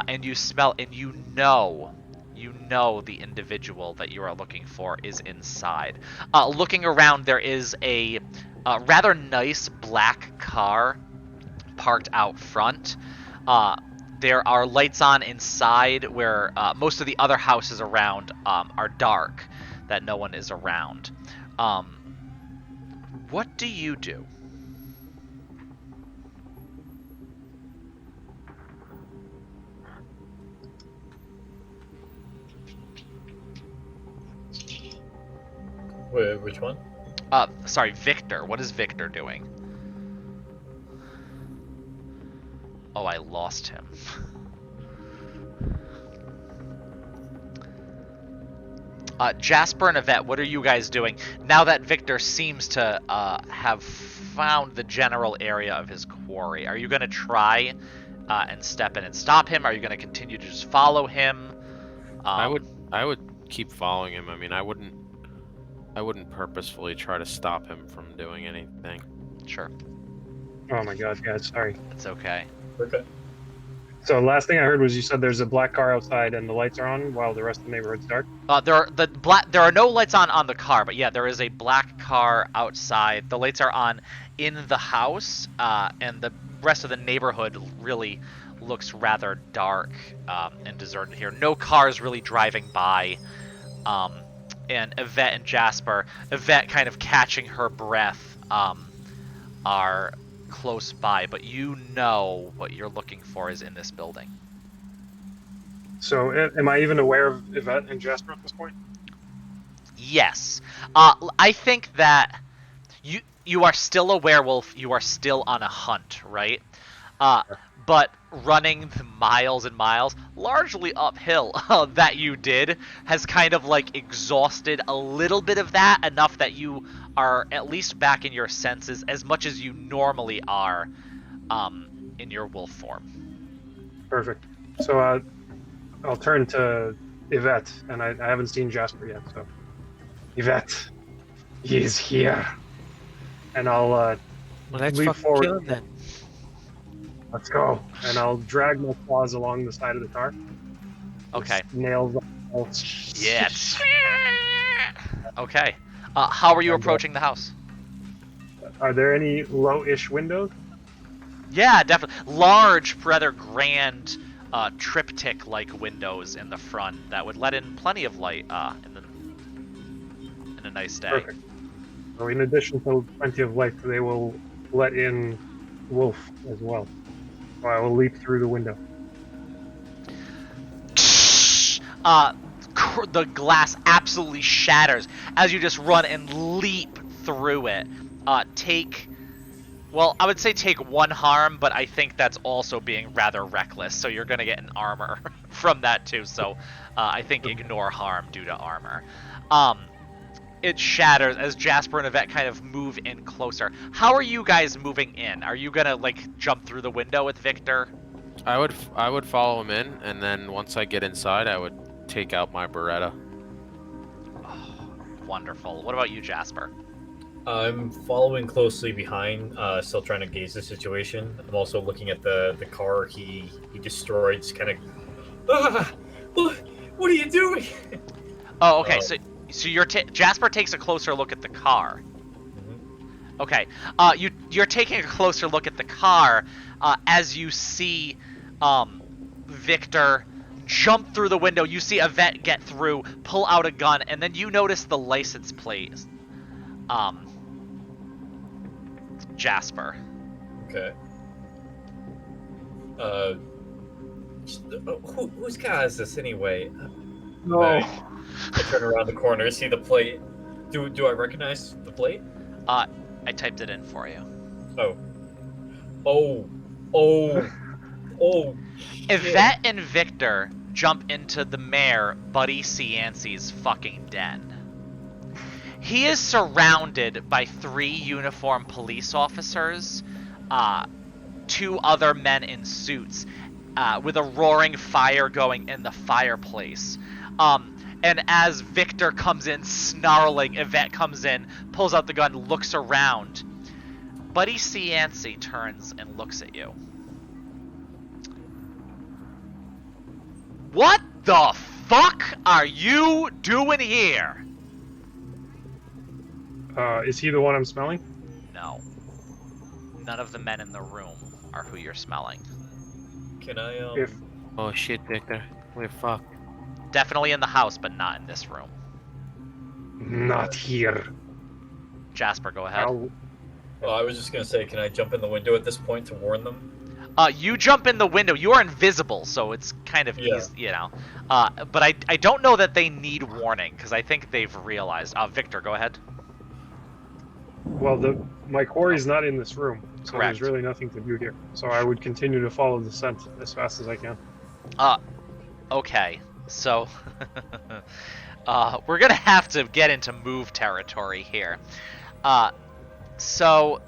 And you smell, and you know the individual that you are looking for is inside. Looking around, there is a rather nice black car parked out front. There are lights on inside where most of the other houses around are dark, that no one is around. What do you do? Which one? Sorry, Victor. What is Victor doing? Oh, I lost him. Jasper and Yvette, what are you guys doing now that Victor seems to have found the general area of his quarry? Are you going to try and step in and stop him? Are you going to continue to just follow him? I would keep following him. I mean, I wouldn't purposefully try to stop him from doing anything. Sure. Oh my god, guys, sorry. It's okay. Okay. So last thing I heard was you said there's a black car outside and the lights are on while the rest of the neighborhood's dark. There are no lights on the car, but yeah, there is a black car outside. The lights are on in the house, and rest of the neighborhood really looks rather dark and deserted here. No cars really driving by. And Yvette and Jasper, Yvette kind of catching her breath, are close by, but you know what you're looking for is in this building. So, am I even aware of Yvette and Jasper at this point? Yes. I think that you are still a werewolf. You are still on a hunt, right? But running the miles and miles, largely uphill, that you did has kind of like exhausted a little bit of that, enough that you are at least back in your senses as much as you normally are in your wolf form. Perfect. So, I'll turn to Yvette, and I haven't seen Jasper yet, so. Yvette, he is here. And I'll Well, let's leap fucking forward. kill him then. Let's go. And I'll drag my claws along the side of the car. Okay. Just nails. Yeah. Okay. How are you approaching the house? Are there any low-ish windows? Yeah, definitely. Large, rather grand, triptych-like windows in the front that would let in plenty of light in a nice day. Perfect. So in addition to plenty of light, they will let in Wolf as well. So I will leap through the window. The glass absolutely shatters as you just run and leap through it. I would say take 1 harm, but I think that's also being rather reckless, so you're going to get an armor from that too, so I think ignore harm due to armor. It shatters as Jasper and Yvette kind of move in closer. How are you guys moving in? Are you going to, like, jump through the window with Victor? I would follow him in, and then once I get inside, I would take out my Beretta. Oh, wonderful. What about you, Jasper? I'm following closely behind, still trying to gauge the situation. I'm also looking at the car he destroyed, just kind of, what are you doing? Oh, okay. So you're Jasper takes a closer look at the car. Mm-hmm. Okay. You're taking a closer look at the car as you see Victor jump through the window. You see Yvette get through, pull out a gun, and then you notice the license plate. Jasper. Okay. Whose car is this anyway? No. I turn around the corner, see the plate. Do I recognize the plate? I typed it in for you. Oh. Yvette and Victor jump into the mayor, Buddy Cianci's fucking den. He is surrounded by 3 uniformed police officers, 2 other men in suits, with a roaring fire going in the fireplace. And as Victor comes in snarling, Yvette comes in, pulls out the gun, looks around. Buddy Cianci turns and looks at you. What the fuck are you doing here? Is he the one I'm smelling? No. None of the men in the room are who you're smelling. Can I If Oh shit, Victor. We're fucked. Definitely in the house, but not in this room. not here. Jasper, go ahead. Well, I was just gonna say, can I jump in the window at this point to warn them? You jump in the window. You are invisible, so it's kind of easy, you know. But I don't know that they need warning, because I think they've realized. Victor, go ahead. Well, my quarry's not in this room, so Correct. there's really nothing to do here. So I would continue to follow the scent as fast as I can. Okay. So, we're gonna have to get into move territory here. So...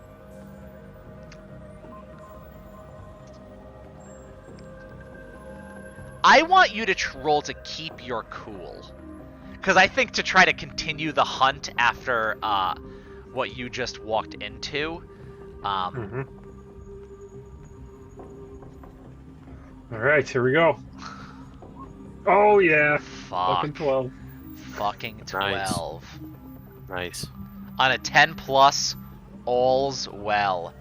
I want you to roll to keep your cool. Because I think to try to continue the hunt after what you just walked into... Alright, here we go. Oh, yeah. Fucking 12. Fucking 12. Nice. On a 10 plus, all's well.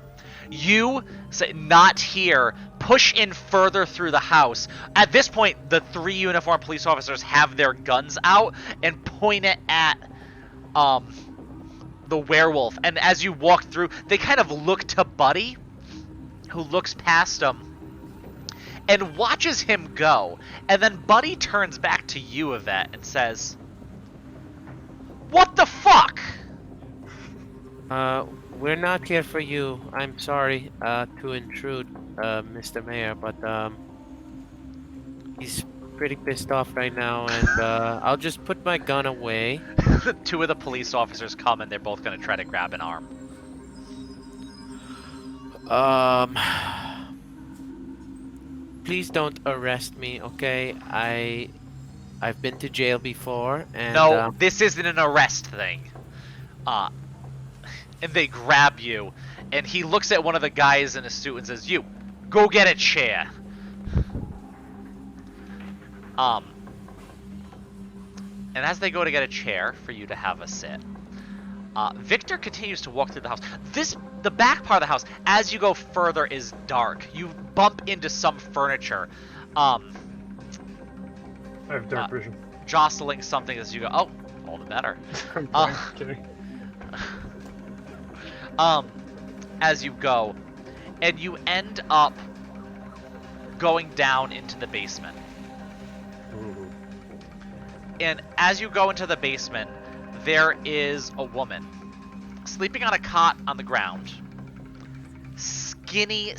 You say, not here, push in further through the house. At this point, the 3 uniformed police officers have their guns out and point it at the werewolf. And as you walk through, they kind of look to Buddy, who looks past them and watches him go. And then Buddy turns back to you, Yvette, and says, "What the fuck?" We're not here for you. I'm sorry to intrude, Mr. Mayor, but he's pretty pissed off right now, and I'll just put my gun away. 2 of the police officers come, and they're both going to try to grab an arm. Please don't arrest me, okay? I've been to jail before, and No, this isn't an arrest thing. And they grab you, and he looks at one of the guys in a suit and says, "You, go get a chair." And as they go to get a chair for you to have a sit, Victor continues to walk through the house. The back part of the house, as you go further, is dark. You bump into some furniture, I have dark vision. jostling something as you go. Oh, all the better. I'm kidding. As you go, and you end up going down into the basement. Ooh. And as you go into the basement, there is a woman sleeping on a cot on the ground. Skinny,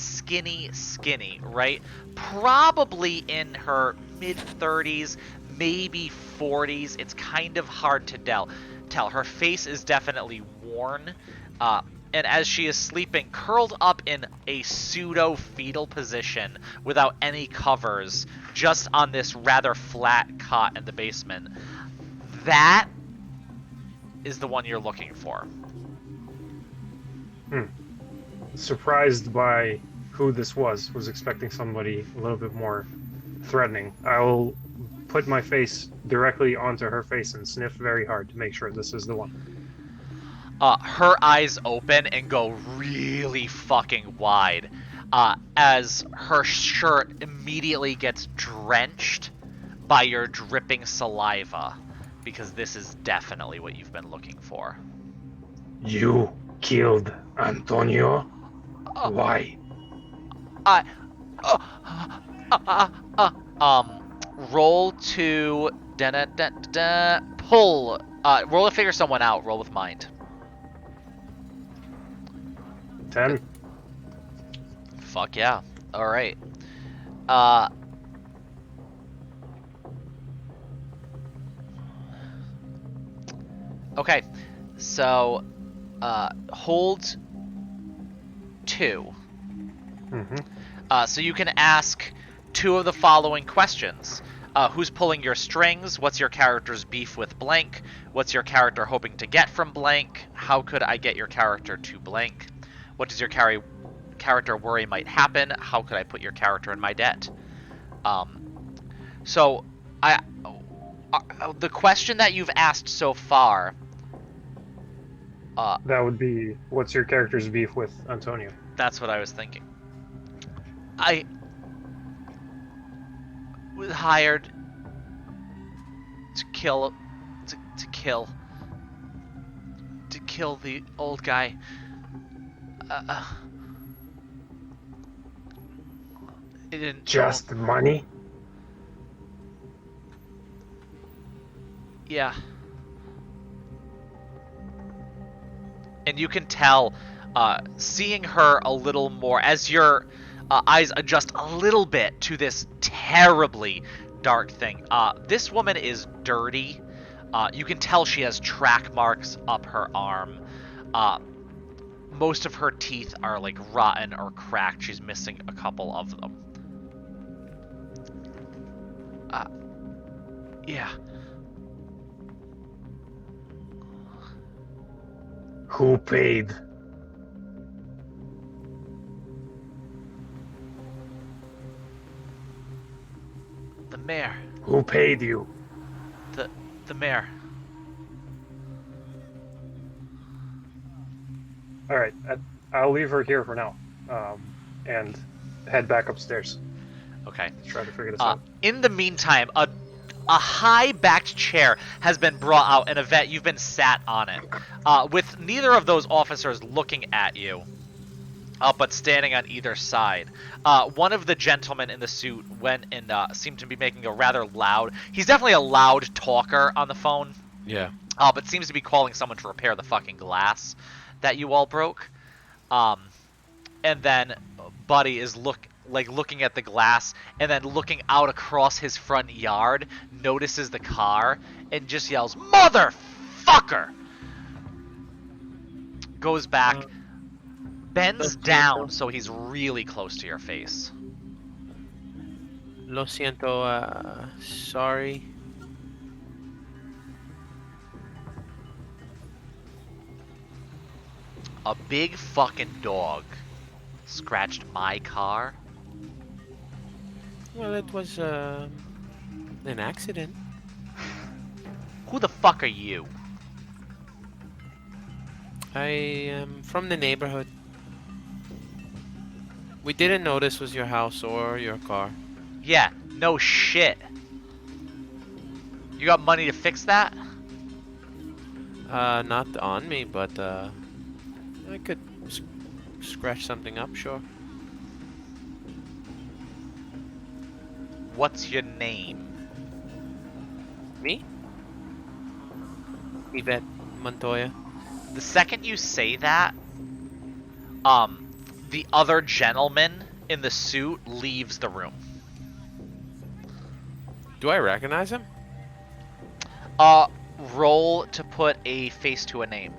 right? Probably in her mid-30s, maybe 40s. It's kind of hard to tell. Her face is definitely worn. And as she is sleeping, curled up in a pseudo-fetal position without any covers, just on this rather flat cot in the basement, that is the one you're looking for. Surprised by who this was expecting somebody a little bit more threatening. I will put my face directly onto her face and sniff very hard to make sure this is the one. Her eyes open and go really fucking wide as her shirt immediately gets drenched by your dripping saliva, because this is definitely what you've been looking for. You killed Antonio? Why? Roll to pull. Roll to figure someone out. Roll with mind. 10. Fuck yeah. Alright. Okay. So, hold 2. Mm-hmm. So you can ask 2 of the following questions. Who's pulling your strings? What's your character's beef with blank? What's your character hoping to get from blank? How could I get your character to blank? What does your character worry might happen? How could I put your character in my debt? So, the question that you've asked so far... That would be, what's your character's beef with Antonio? That's what I was thinking. I was hired to kill the old guy. It didn't Just money? Yeah. And you can tell, seeing her a little more, as your eyes adjust a little bit to this terribly dark thing. This woman is dirty. You can tell she has track marks up her arm. Most of her teeth are like rotten or cracked. She's missing a couple of them. Yeah. Who paid? The mayor. Who paid you? The mayor. Alright, I'll leave her here for now. and head back upstairs Okay. to try to figure this out. In the meantime, a high-backed chair has been brought out, and Yvette, you've been sat on it, with neither of those officers looking at you, but standing on either side. One of the gentlemen in the suit went and seemed to be making a rather loud... He's definitely a loud talker on the phone, Yeah. but seems to be calling someone to repair the fucking glass that you all broke. And then Buddy is looking at the glass, and then looking out across his front yard, notices the car, and just yells, "Motherfucker!" Goes back, bends down so he's really close to your face. Lo siento, sorry. A big fucking dog scratched my car. Well, it was an accident. Who the fuck are you? I am from the neighborhood. We didn't know this was your house or your car. Yeah, no shit. You got money to fix that? Not on me, but I could scratch something up, sure. What's your name? Me? Yvette Montoya. The second you say that, the other gentleman in the suit leaves the room. Do I recognize him? Roll to put a face to a name.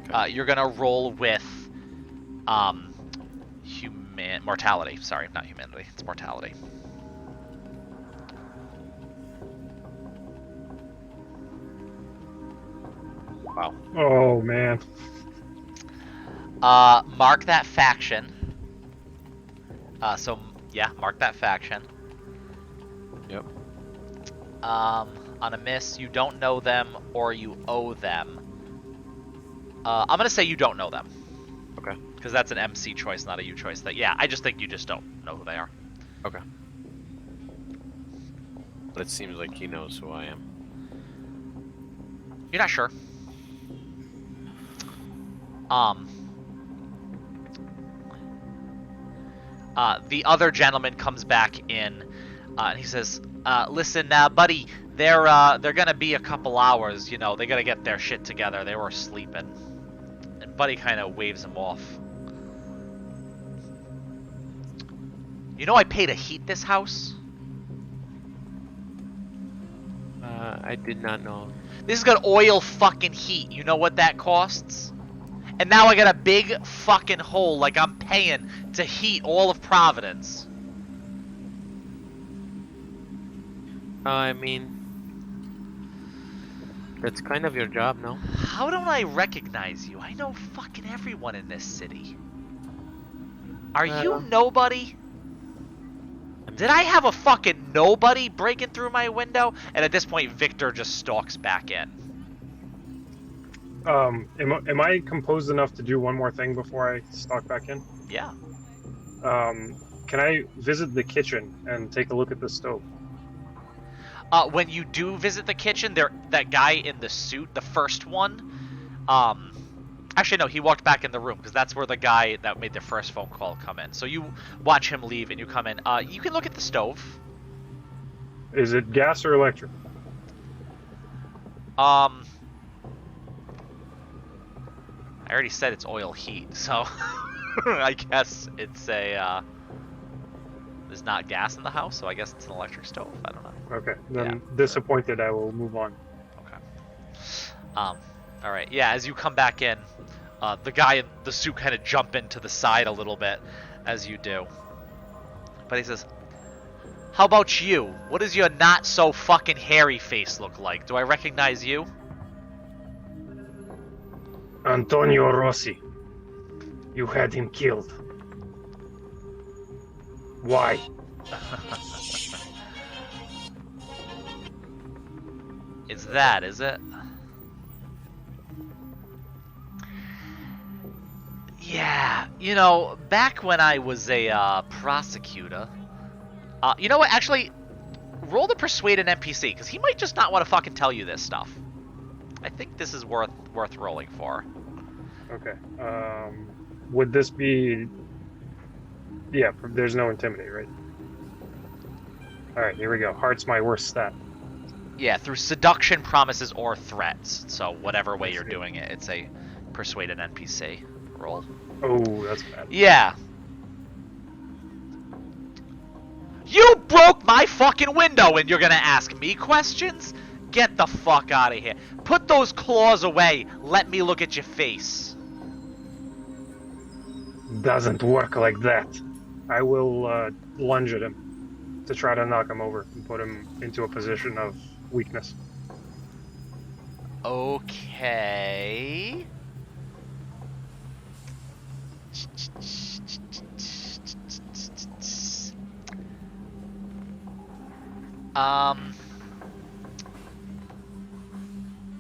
Okay. You're gonna roll with, mortality. Sorry, not humanity. It's mortality. Wow. Oh man. Mark that faction. Mark that faction. Yep. On a miss, you don't know them or you owe them. I'm gonna say you don't know them. Okay. Because that's an MC choice, not a you choice. I just think you just don't know who they are. Okay. But it seems like he knows who I am. You're not sure. The other gentleman comes back in, and he says, "Listen, buddy, they're gonna be a couple hours. You know, they gotta get their shit together. They were sleeping." And Buddy kind of waves him off. You know, I pay to heat this house. I did not know. This has got oil fucking heat. You know what that costs? And now I got a big fucking hole like I'm paying to heat all of Providence. I mean, that's kind of your job, no? How don't I recognize you? I know fucking everyone in this city. Are you nobody? Did I have a fucking nobody breaking through my window? And at this point, Victor just stalks back in. Am I composed enough to do one more thing before I stalk back in? Yeah. Can I visit the kitchen and take a look at the stove? When you do visit the kitchen, that guy in the suit, the first one, actually no, he walked back in the room because that's where the guy that made the first phone call come in. So you watch him leave and you come in. You can look at the stove. Is it gas or electric? I already said it's oil heat, so I guess it's a there's not gas in the house, so I guess it's an electric stove. I don't know. Okay, then Yeah. disappointed. I will move on. Okay. All right. Yeah, as you come back in, the guy in the suit kind of jump into the side a little bit as you do. But he says, "How about you? What does your not so fucking hairy face look like? Do I recognize you?" Antonio Rossi. You had him killed. Why? It's that, is it? Yeah, you know, back when I was a prosecutor, you know what? Actually, roll to persuade an NPC because he might just not want to fucking tell you this stuff. I think this is worth rolling for. Okay. Would this be? Yeah. There's no intimidate, right? All right. Here we go. Heart's my worst stat. Yeah, through seduction, promises, or threats. So whatever way I you're see. doing it, it's a persuade an NPC roll. Oh, that's bad. Yeah. You broke my fucking window and you're gonna ask me questions? Get the fuck out of here. Put those claws away. Let me look at your face. Doesn't work like that. I will lunge at him to try to knock him over and put him into a position of weakness. Okay.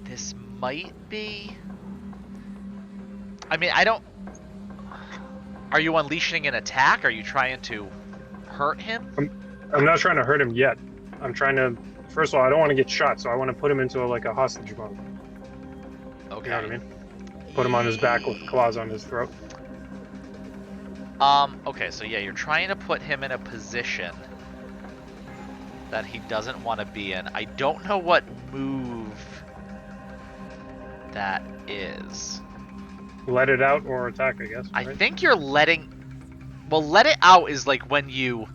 This might be. I mean, I don't. Are you unleashing an attack? Are you trying to hurt him? I'm not trying to hurt him yet. I'm trying to. First of all, I don't want to get shot, so I want to put him into a hostage mode. Okay. You know what I mean? Put him on his back with claws on his throat. Okay, so yeah, you're trying to put him in a position that he doesn't want to be in. I don't know what move that is. Let it out or attack, I guess. I Right? think you're letting. Well, let it out is like when you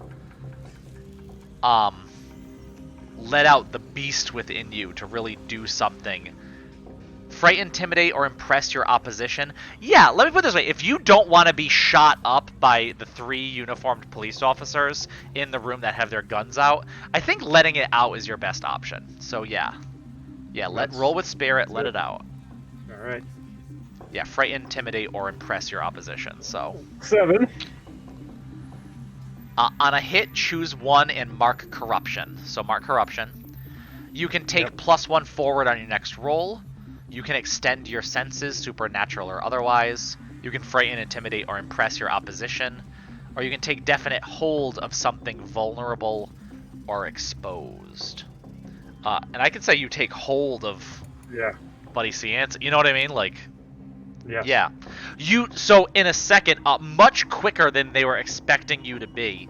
let out the beast within you to really do something. Fright, intimidate, or impress your opposition. Yeah, let me put it this way. If you don't want to be shot up by the 3 uniformed police officers in the room that have their guns out, I think letting it out is your best option. So yeah. Yeah, roll with spirit, let it out. Alright. Yeah, fright, intimidate, or impress your opposition. So 7. on a hit, choose 1 and mark corruption. So mark corruption. You can take +1 forward on your next roll. You can extend your senses, supernatural or otherwise. You can frighten, intimidate, or impress your opposition. Or you can take definite hold of something vulnerable or exposed. And I could say you take hold of Buddy Ciance. You know what I mean? Like, yeah. So in a second, much quicker than they were expecting you to be,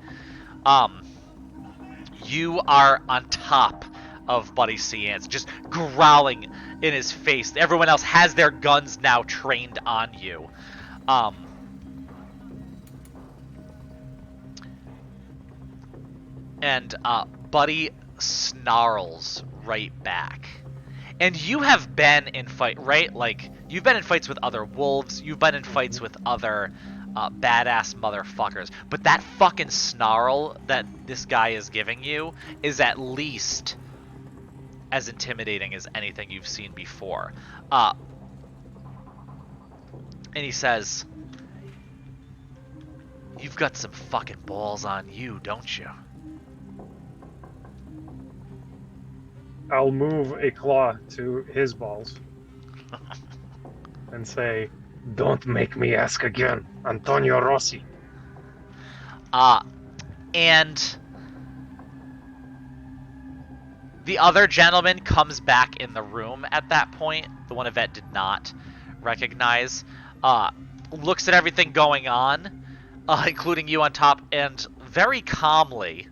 you are on top of Buddy Ciance, just growling in his face. Everyone else has their guns now trained on you. And Buddy snarls right back. And you have been in fight, right? Like, you've been in fights with other wolves. You've been in fights with other badass motherfuckers. But that fucking snarl that this guy is giving you is at least as intimidating as anything you've seen before. And he says, "You've got some fucking balls on you, don't you?" I'll move a claw to his balls and say, "Don't make me ask again, Antonio Rossi." And the other gentleman comes back in the room at that point. The one Yvette did not recognize. Looks at everything going on, including you on top, and very calmly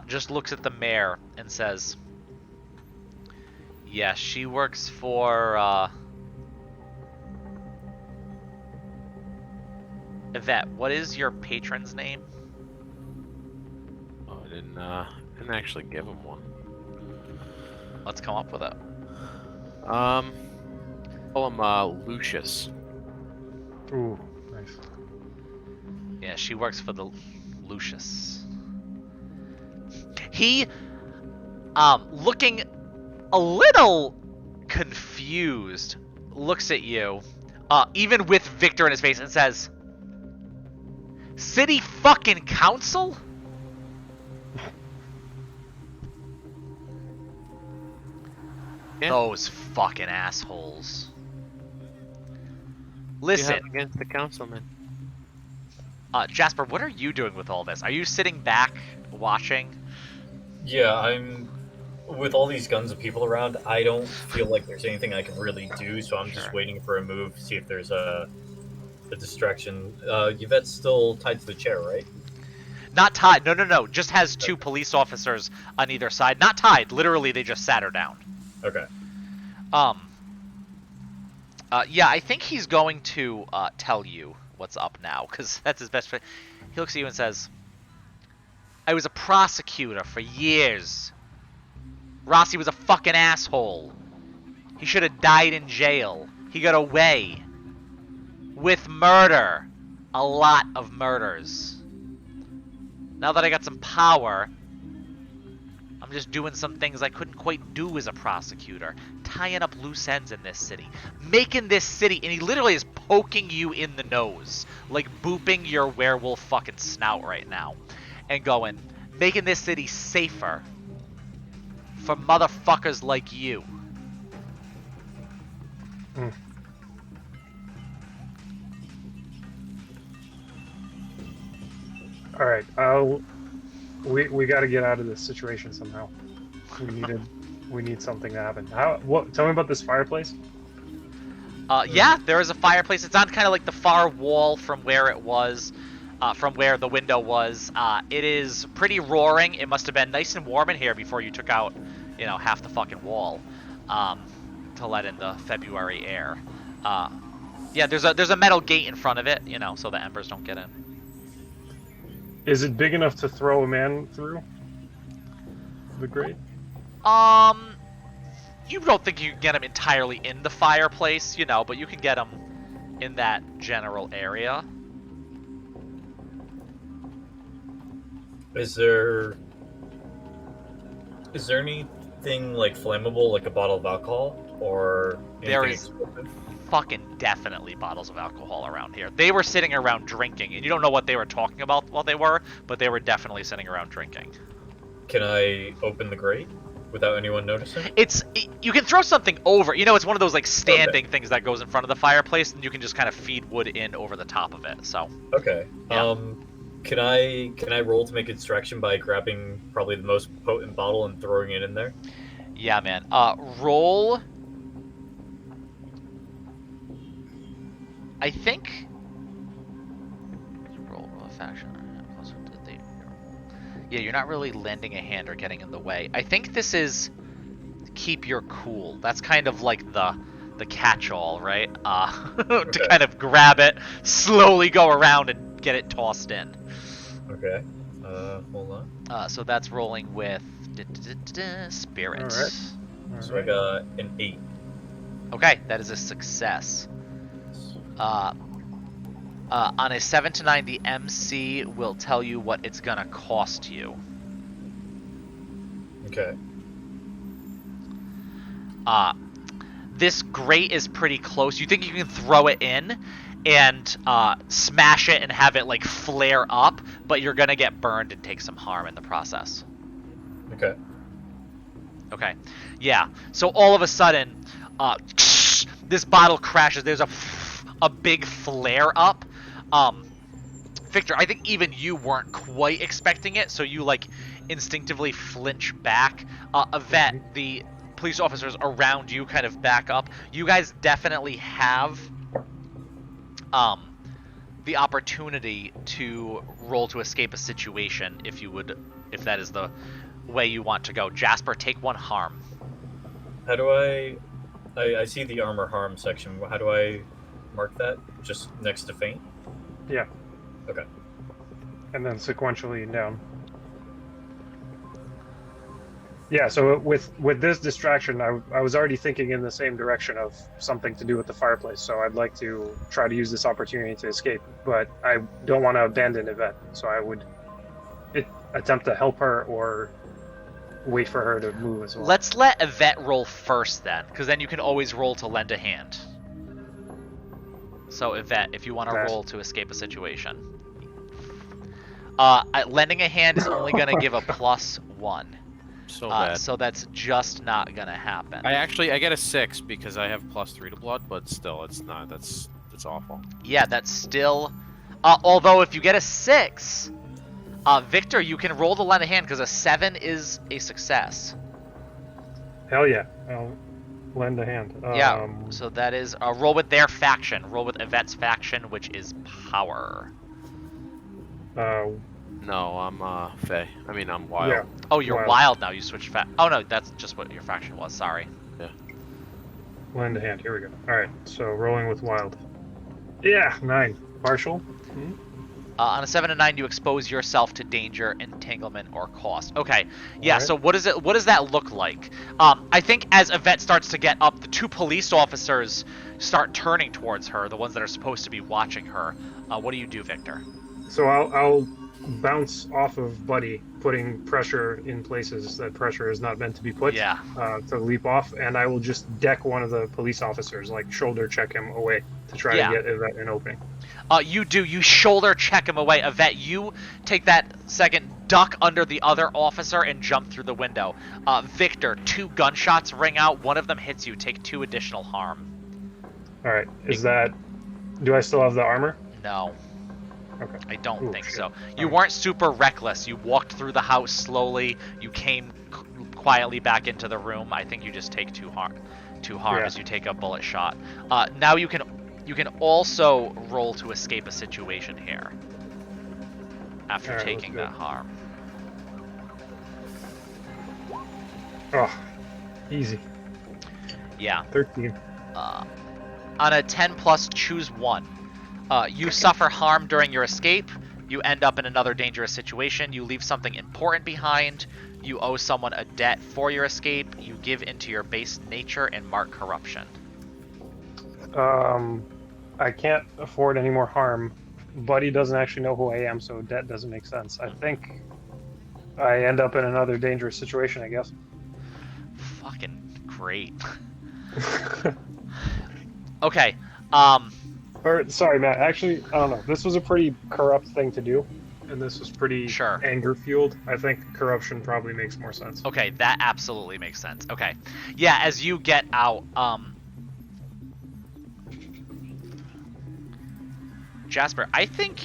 just looks at the mayor and says, "Yeah, she works for Yvette. What is your patron's name?" Oh, I didn't actually give him one. Let's come up with it. Call him Lucius. Ooh, nice. Yeah, she works for the Lucius. He, looking a little confused, looks at you, even with Victor in his face, and says, "City fucking council?" Yeah. Those fucking assholes. Listen, have against the councilman? Jasper, what are you doing with all this? Are you sitting back watching? Yeah, I'm. With all these guns and people around, I don't feel like there's anything I can really do, so I'm just Sure. waiting for a move, see if there's a distraction. Yvette's still tied to the chair, right? Not tied. No. Just has 2 police officers on either side. Not tied. Literally, they just sat her down. Okay. Yeah, I think he's going to tell you what's up now, because that's his best friend. He looks at you and says, I was a prosecutor for years. Rossi was a fucking asshole. He should have died in jail. He got away. With murder. A lot of murders. Now that I got some power, I'm just doing some things I couldn't quite do as a prosecutor. Tying up loose ends in this city. Making this city, and he literally is poking you in the nose. Like booping your werewolf fucking snout right now. And going, making this city safer. For motherfuckers like you. All right, we got to get out of this situation somehow. We need something to happen. Tell me about this fireplace. Yeah, there is a fireplace. It's on kind of like the far wall from where it was, from where the window was. It is pretty roaring. It must have been nice and warm in here before you took out, half the fucking wall, to let in the February air. Yeah, there's a metal gate in front of it, so the embers don't get in. Is it big enough to throw a man through the grate? You don't think you can get him entirely in the fireplace, but you can get him in that general area. Is there anything like flammable, like a bottle of alcohol, or There anything is explosive? fucking definitely bottles of alcohol around here. They were sitting around drinking, and you don't know what they were talking about while they were, but they were definitely sitting around drinking. Can I open the grate without anyone noticing? You can throw something over. It's one of those like standing things that goes in front of the fireplace, and you can just kind of feed wood in over the top of it. So Okay. Yeah. Can I roll to make a distraction by grabbing probably the most potent bottle and throwing it in there? yeah, man. Roll. I think. Roll a faction. Yeah, you're not really lending a hand or getting in the way. I think this is keep your cool. That's kind of like the catch-all, right? To kind of grab it, slowly go around and get it tossed in. Okay. Hold on. So that's rolling with spirit. All right. So I got an 8. Okay, that is a success. On a 7 to 9, the MC will tell you what it's gonna cost you. Okay. This grate is pretty close. You think you can throw it in and smash it and have it like flare up, but you're gonna get burned and take some harm in the process. Okay. Okay. Yeah. So all of a sudden, this bottle crashes. There's a big flare up. Victor, I think even you weren't quite expecting it, so you like instinctively flinch back. Yvette, the police officers around you kind of back up. You guys definitely have the opportunity to roll to escape a situation if that is the way you want to go. Jasper, take 1 harm. How do I see the armor harm section. How do I mark that? Just next to faint? Yeah. Okay. And then sequentially down. Yeah, so with this distraction, I was already thinking in the same direction of something to do with the fireplace, so I'd like to try to use this opportunity to escape, but I don't want to abandon Yvette, so I would attempt to help her or wait for her to move as well. Let's let Yvette roll first then, because then you can always roll to lend a hand. So Yvette, if you want to roll to escape a situation. Lending a hand is only going to give a +1. So bad. So that's just not going to happen. I get a 6 because I have +3 to blood, but still, it's not. That's It's awful. Yeah, that's still... although if you get a 6, Victor, you can roll the lend a hand because a 7 is a success. Hell yeah. I'll lend a hand. Yeah, so that is... roll with their faction. Roll with Yvette's faction, which is power. No, I'm Fey. I mean, I'm wild. Yeah. Oh, you're wild now. You switched Oh, no, that's just what your faction was. Sorry. Yeah. Lend a hand. Here we go. All right. So rolling with wild. Yeah, 9. Partial. On a 7 and 9, you expose yourself to danger, entanglement, or cost. Okay, yeah. Alright. So what does that look like? I think as Yvette starts to get up, the 2 police officers start turning towards her, the ones that are supposed to be watching her. What do you do, Victor? So I'll bounce off of Buddy, putting pressure in places that pressure is not meant to be put. Yeah. To leap off, and I will just deck one of the police officers, like shoulder check him away to try to get Yvette an opening. You shoulder check him away. Yvette, you take that second, duck under the other officer, and jump through the window. Victor, 2 gunshots ring out. One of them hits you. Take 2 additional harm. All right. Do I still have the armor? No. Okay. I don't think shit. so. You weren't super reckless. You walked through the house slowly. You came quietly back into the room. I think you just take 2 harm as you take a bullet shot. Now you can also roll to escape a situation here after Alright, taking that harm. Oh, easy. Yeah. 13. On a 10 plus, choose 1. You suffer harm during your escape. You end up in another dangerous situation. You leave something important behind. You owe someone a debt for your escape. You give into your base nature and mark corruption. I can't afford any more harm. Buddy doesn't actually know who I am, so debt doesn't make sense. I think I end up in another dangerous situation, I guess. Fucking great. Okay. Or, sorry, Matt. Actually, I don't know. This was a pretty corrupt thing to do, and this was pretty anger-fueled. I think corruption probably makes more sense. Okay, that absolutely makes sense. Okay. Yeah, as you get out, Jasper, I think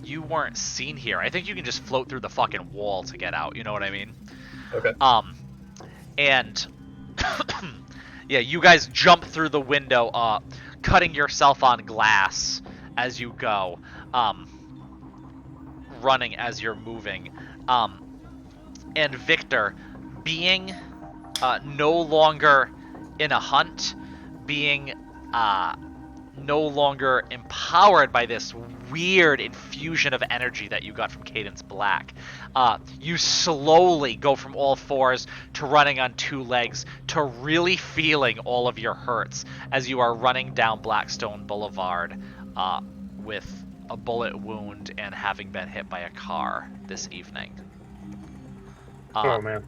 you weren't seen here. I think you can just float through the fucking wall to get out. You know what I mean? Okay. And yeah, you guys jump through the window, cutting yourself on glass as you go, running as you're moving. And Victor, being no longer in a hunt, being no longer empowered by this weird infusion of energy that you got from Cadence Black, you slowly go from all 4s to running on 2 legs to really feeling all of your hurts as you are running down Blackstone Boulevard with a bullet wound and having been hit by a car this evening. Oh, man.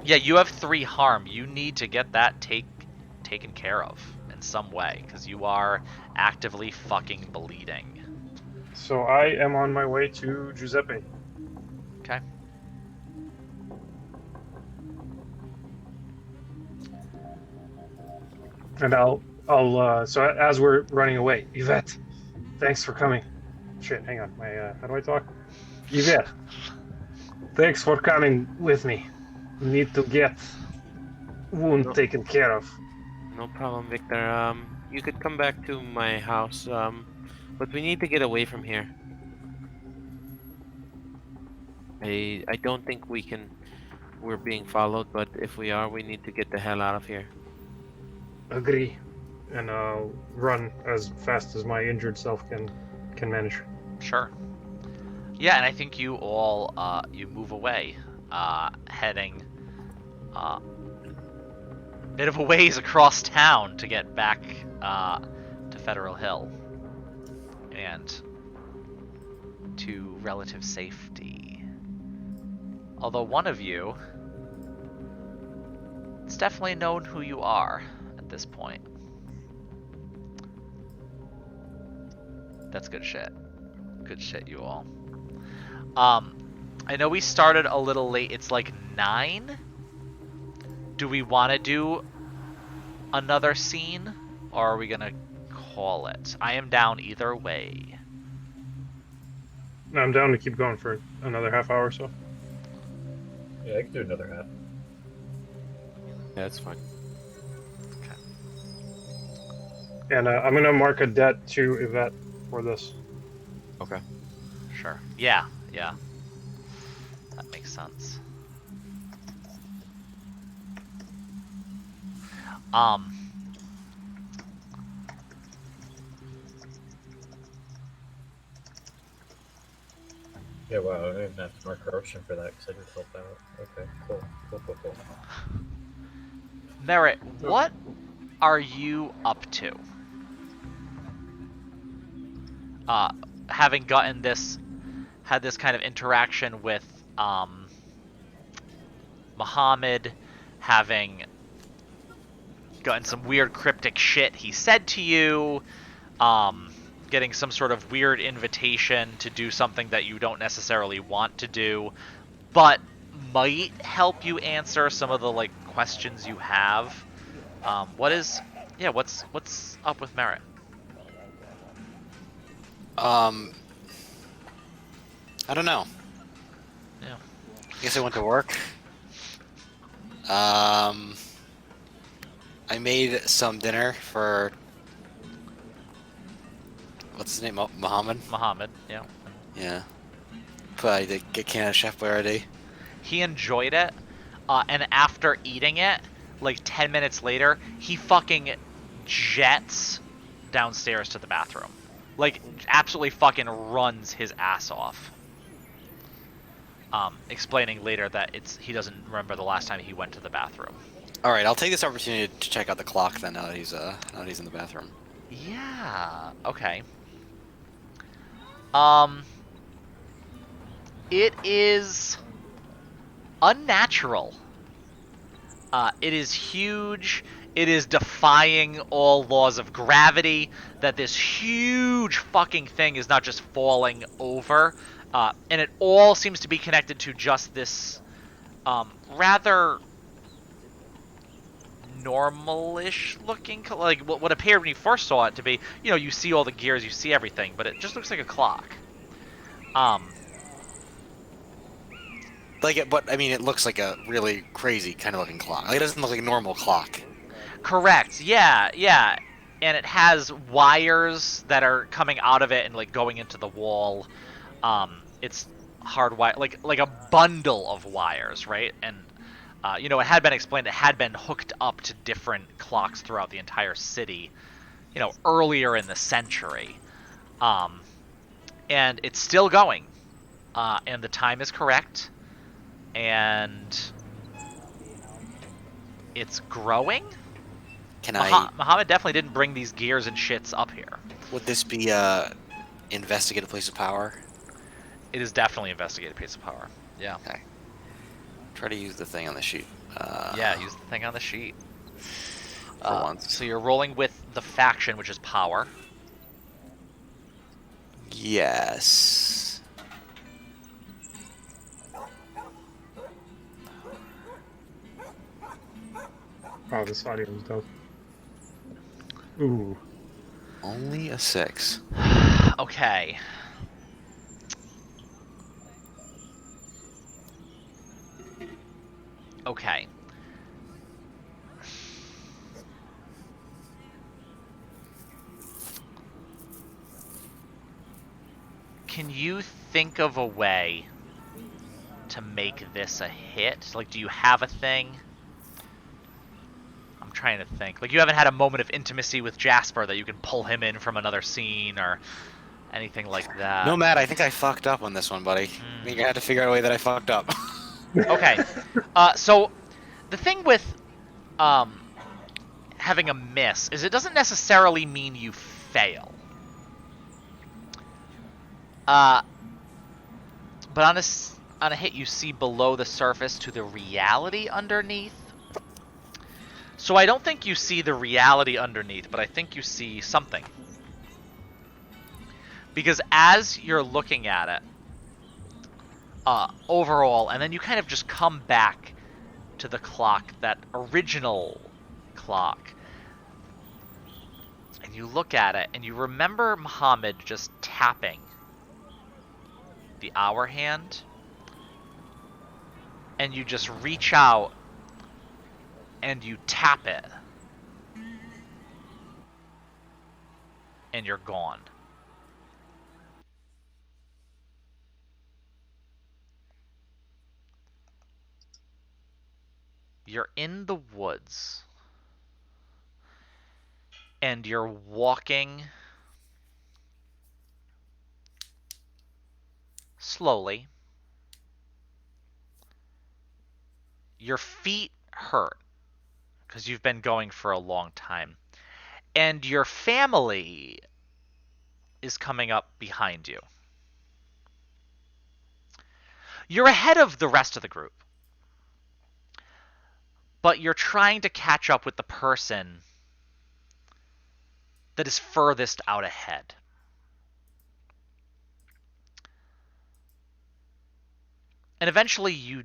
Yeah, you have 3 harm. You need to get that taken care of in some way, because you are actively fucking bleeding. So I am on my way to Giuseppe. Okay. And so as we're running away, Yvette, thanks for coming. Shit, hang on. How do I talk? Yvette, thanks for coming with me. Need to get wound taken care of. No problem, Victor. You could come back to my house, but we need to get away from here. I don't think we're being followed, but if we are, we need to get the hell out of here. Agree. And I'll run as fast as my injured self can manage. Sure. Yeah, and I think you all you move away, heading bit of a ways across town to get back to Federal Hill and to relative safety. Although one of you, it's definitely known who you are at this point. That's good shit. Good shit, you all. I know we started a little late. It's like 9. Do we want to do another scene, or are we gonna call it. I am down either way. I'm down to keep going for another half hour or so. Yeah, I can do another half. Yeah, that's fine. And I'm gonna mark a debt to Yvette for this. Okay. Sure. Yeah, yeah. That makes sense. Um, Yeah, wow, I didn't have to mark corruption for that because I just helped out. Okay, cool. Cool. Merrit, what are you up to? Having had this kind of interaction with Muhammad, having gotten some weird cryptic shit he said to you, getting some sort of weird invitation to do something that you don't necessarily want to do, but might help you answer some of the like questions you have. What's up with Merrit? I don't know. Yeah. I guess I went to work. I made some dinner for what's his name? Muhammad. Muhammad, yeah. Yeah. But I did get Canada Chef Boyardee. He enjoyed it, and after eating it, like 10 minutes later, he fucking jets downstairs to the bathroom. Like, absolutely fucking runs his ass off. Explaining later that he doesn't remember the last time he went to the bathroom. All right, I'll take this opportunity to check out the clock then. Now that he's in the bathroom. Yeah. Okay. It is unnatural. It is huge. It is defying all laws of gravity. That this huge fucking thing is not just falling over. And it all seems to be connected to just this rather normal-ish looking, like what appeared when you first saw it to be, you see all the gears, you see everything, but it just looks like a clock. But I mean, it looks like a really crazy kind of looking clock. Like, it doesn't look like a normal clock. Correct. Yeah. And it has wires that are coming out of it and like going into the wall. It's hardwired, like a bundle of wires, right? And it had been explained it had been hooked up to different clocks throughout the entire city, earlier in the century. And it's still going. And the time is correct. And it's growing. Muhammad definitely didn't bring these gears and shits up here. Would this be investigate a place of power? It is definitely investigate a place of power. Yeah. Okay. Try to use the thing on the sheet. Yeah, use the thing on the sheet. For once. So you're rolling with the faction, which is power. Yes. Oh, this audio is dope. Ooh. Only a 6. Okay. Okay. Can you think of a way to make this a hit? Like, do you have a thing? I'm trying to think. Like, you haven't had a moment of intimacy with Jasper that you can pull him in from another scene or anything like that? No, Matt, I think I fucked up on this one, buddy. I think I had to figure out a way that I fucked up. Okay. So, the thing with having a miss is it doesn't necessarily mean you fail. But on a hit, you see below the surface to the reality underneath. So I don't think you see the reality underneath, but I think you see something. Because as you're looking at it, overall, and then you kind of just come back to the clock, that original clock, And you look at it, and you remember Muhammad just tapping the hour hand, and you just reach out and you tap it, and you're gone. You're in the woods, and you're walking slowly. Your feet hurt because you've been going for a long time. And your family is coming up behind you. You're ahead of the rest of the group, but you're trying to catch up with the person that is furthest out ahead. And eventually you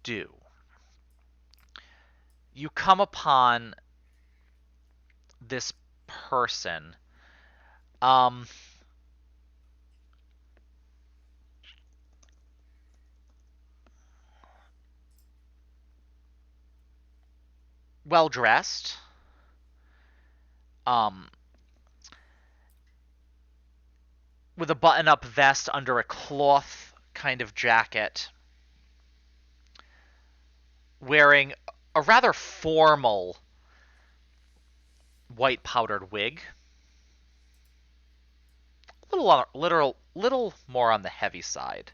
do. You come upon this person. Um, well dressed. Um, with a button up vest under a cloth kind of jacket. Wearing a rather formal white powdered wig. Little more on the heavy side.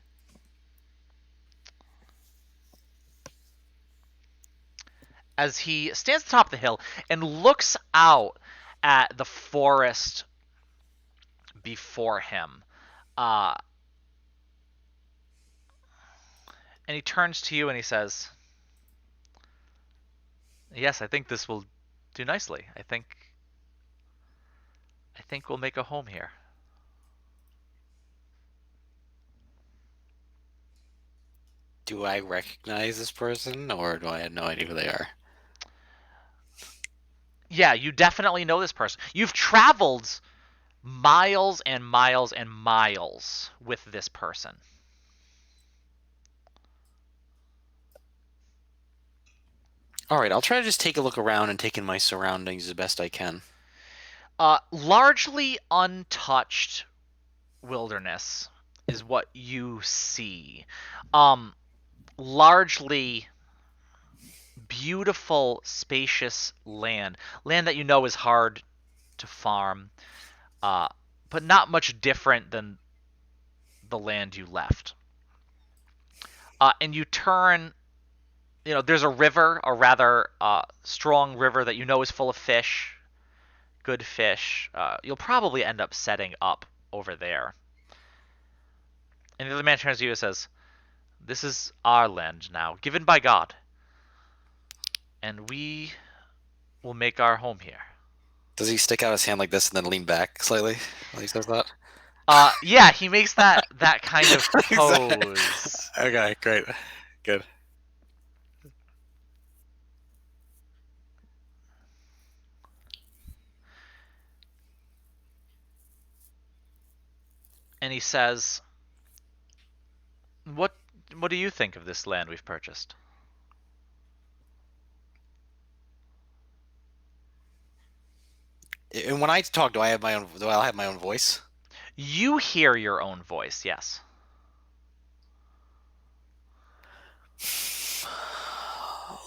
As he stands at the top of the hill and looks out at the forest before him. And he turns to you and he says, "Yes, I think this will do nicely. I think we'll make a home here." Do I recognize this person, or do I have no idea who they are? Yeah, you definitely know this person. You've traveled miles and miles and miles with this person. All right, I'll try to just take a look around and take in my surroundings as best I can. Largely untouched wilderness is what you see. Largely beautiful, spacious land that you know is hard to farm, but not much different than the land you left. And you turn, there's a river, a rather strong river that you know is full of fish, good fish. You'll probably end up setting up over there. And the other man turns to you and says, "This is our land now, given by God, and we will make our home here." Does he stick out his hand like this and then lean back slightly while he says that? Yeah, he makes that kind of Exactly. pose. Okay, great. Good. And he says, What do you think of this land we've purchased?" And when I talk, do I have my own? Do I have my own voice? You hear your own voice, yes.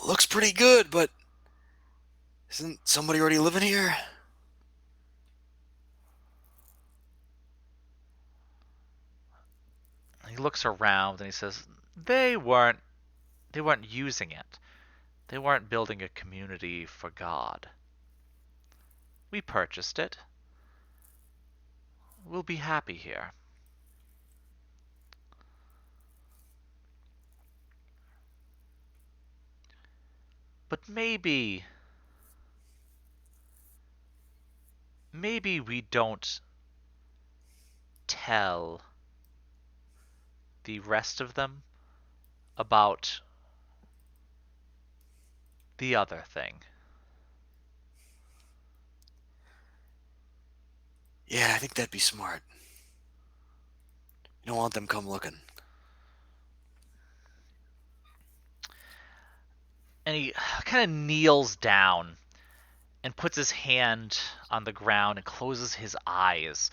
Looks pretty good, but isn't somebody already living here? He looks around and he says, They weren't using it. They weren't building a community for God. We purchased it. We'll be happy here. But maybe we don't tell the rest of them about the other thing. Yeah, I think that'd be smart. You don't want them come looking. And he kind of kneels down and puts his hand on the ground and closes his eyes.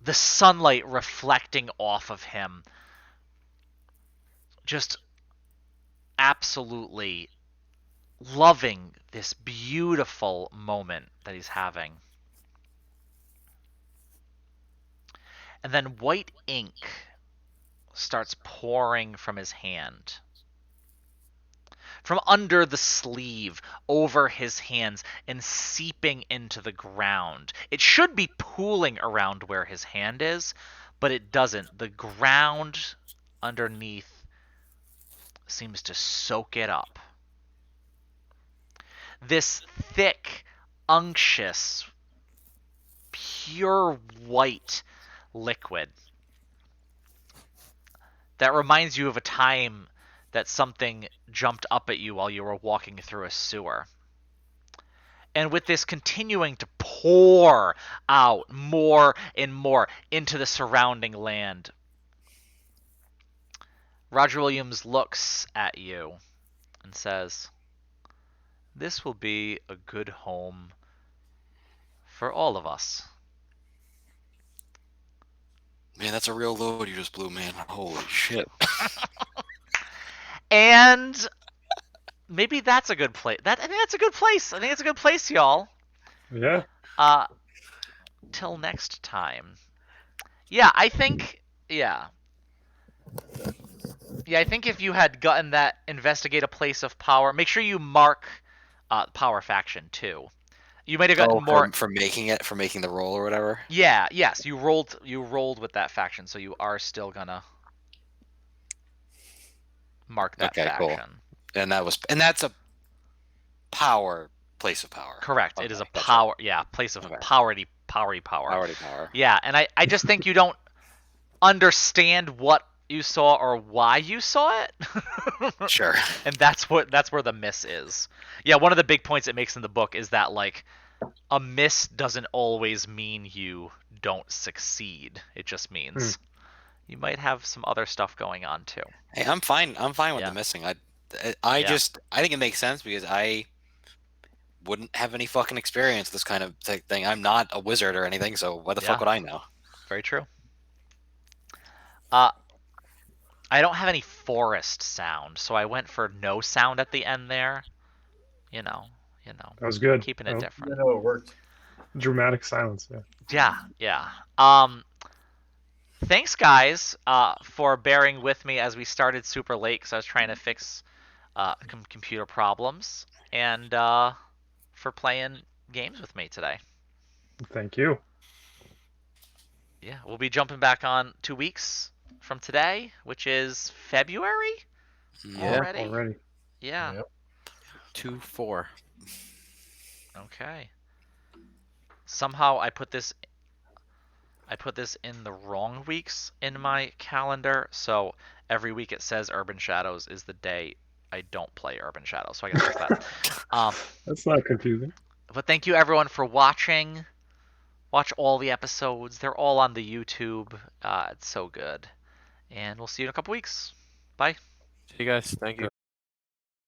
The sunlight reflecting off of him, just absolutely loving this beautiful moment that he's having. And then white ink starts pouring from his hand. From under the sleeve, over his hands, and seeping into the ground. It should be pooling around where his hand is, but it doesn't. The ground underneath seems to soak it up. This thick, unctuous, pure white liquid that reminds you of a time that something jumped up at you while you were walking through a sewer. And with this continuing to pour out more and more into the surrounding land, Roger Williams looks at you and says, "This will be a good home for all of us." Man, that's a real load you just blew, man. Holy shit. And maybe that's a good place. I think that's a good place. I think it's a good place, y'all. Yeah. Till next time. Yeah, I think. Yeah. Yeah, I think if you had gotten that investigate a place of power, make sure you mark power faction too. You might have gotten more. For making the roll or whatever. Yeah. Yes, you rolled with that faction, so you are still gonna mark that Okay, cool. faction. And that's a power place of power. Correct. Okay, it is a gotcha. power. Yeah, place of Okay. power. Power. Yeah, and I just think you don't understand what you saw or why you saw it. Sure. And that's where the miss is. Yeah, one of the big points it makes in the book is that like a miss doesn't always mean you don't succeed. It just means you might have some other stuff going on too. Hey, I'm fine. I'm fine with Yeah. the missing. I Yeah. think it makes sense because I wouldn't have any fucking experience with this kind of thing. I'm not a wizard or anything, so what the fuck Yeah. would I know? Very true. I don't have any forest sound, so I went for no sound at the end there. You know, That was good. keeping it Oh, different. know it worked. dramatic silence. Yeah. Yeah. Thanks, guys, for bearing with me as we started super late because I was trying to fix computer problems, and for playing games with me today. Thank you. Yeah, we'll be jumping back on 2 weeks from today, which is February Yeah. already. Yeah. Yep. 2-4. Okay. Somehow I put this in the wrong weeks in my calendar, so every week it says Urban Shadows is the day I don't play Urban Shadows, so I gotta fix that. That's not confusing. But thank you everyone for watching. Watch all the episodes. They're all on the YouTube. It's so good. And we'll see you in a couple weeks. Bye. See you guys. Thank you.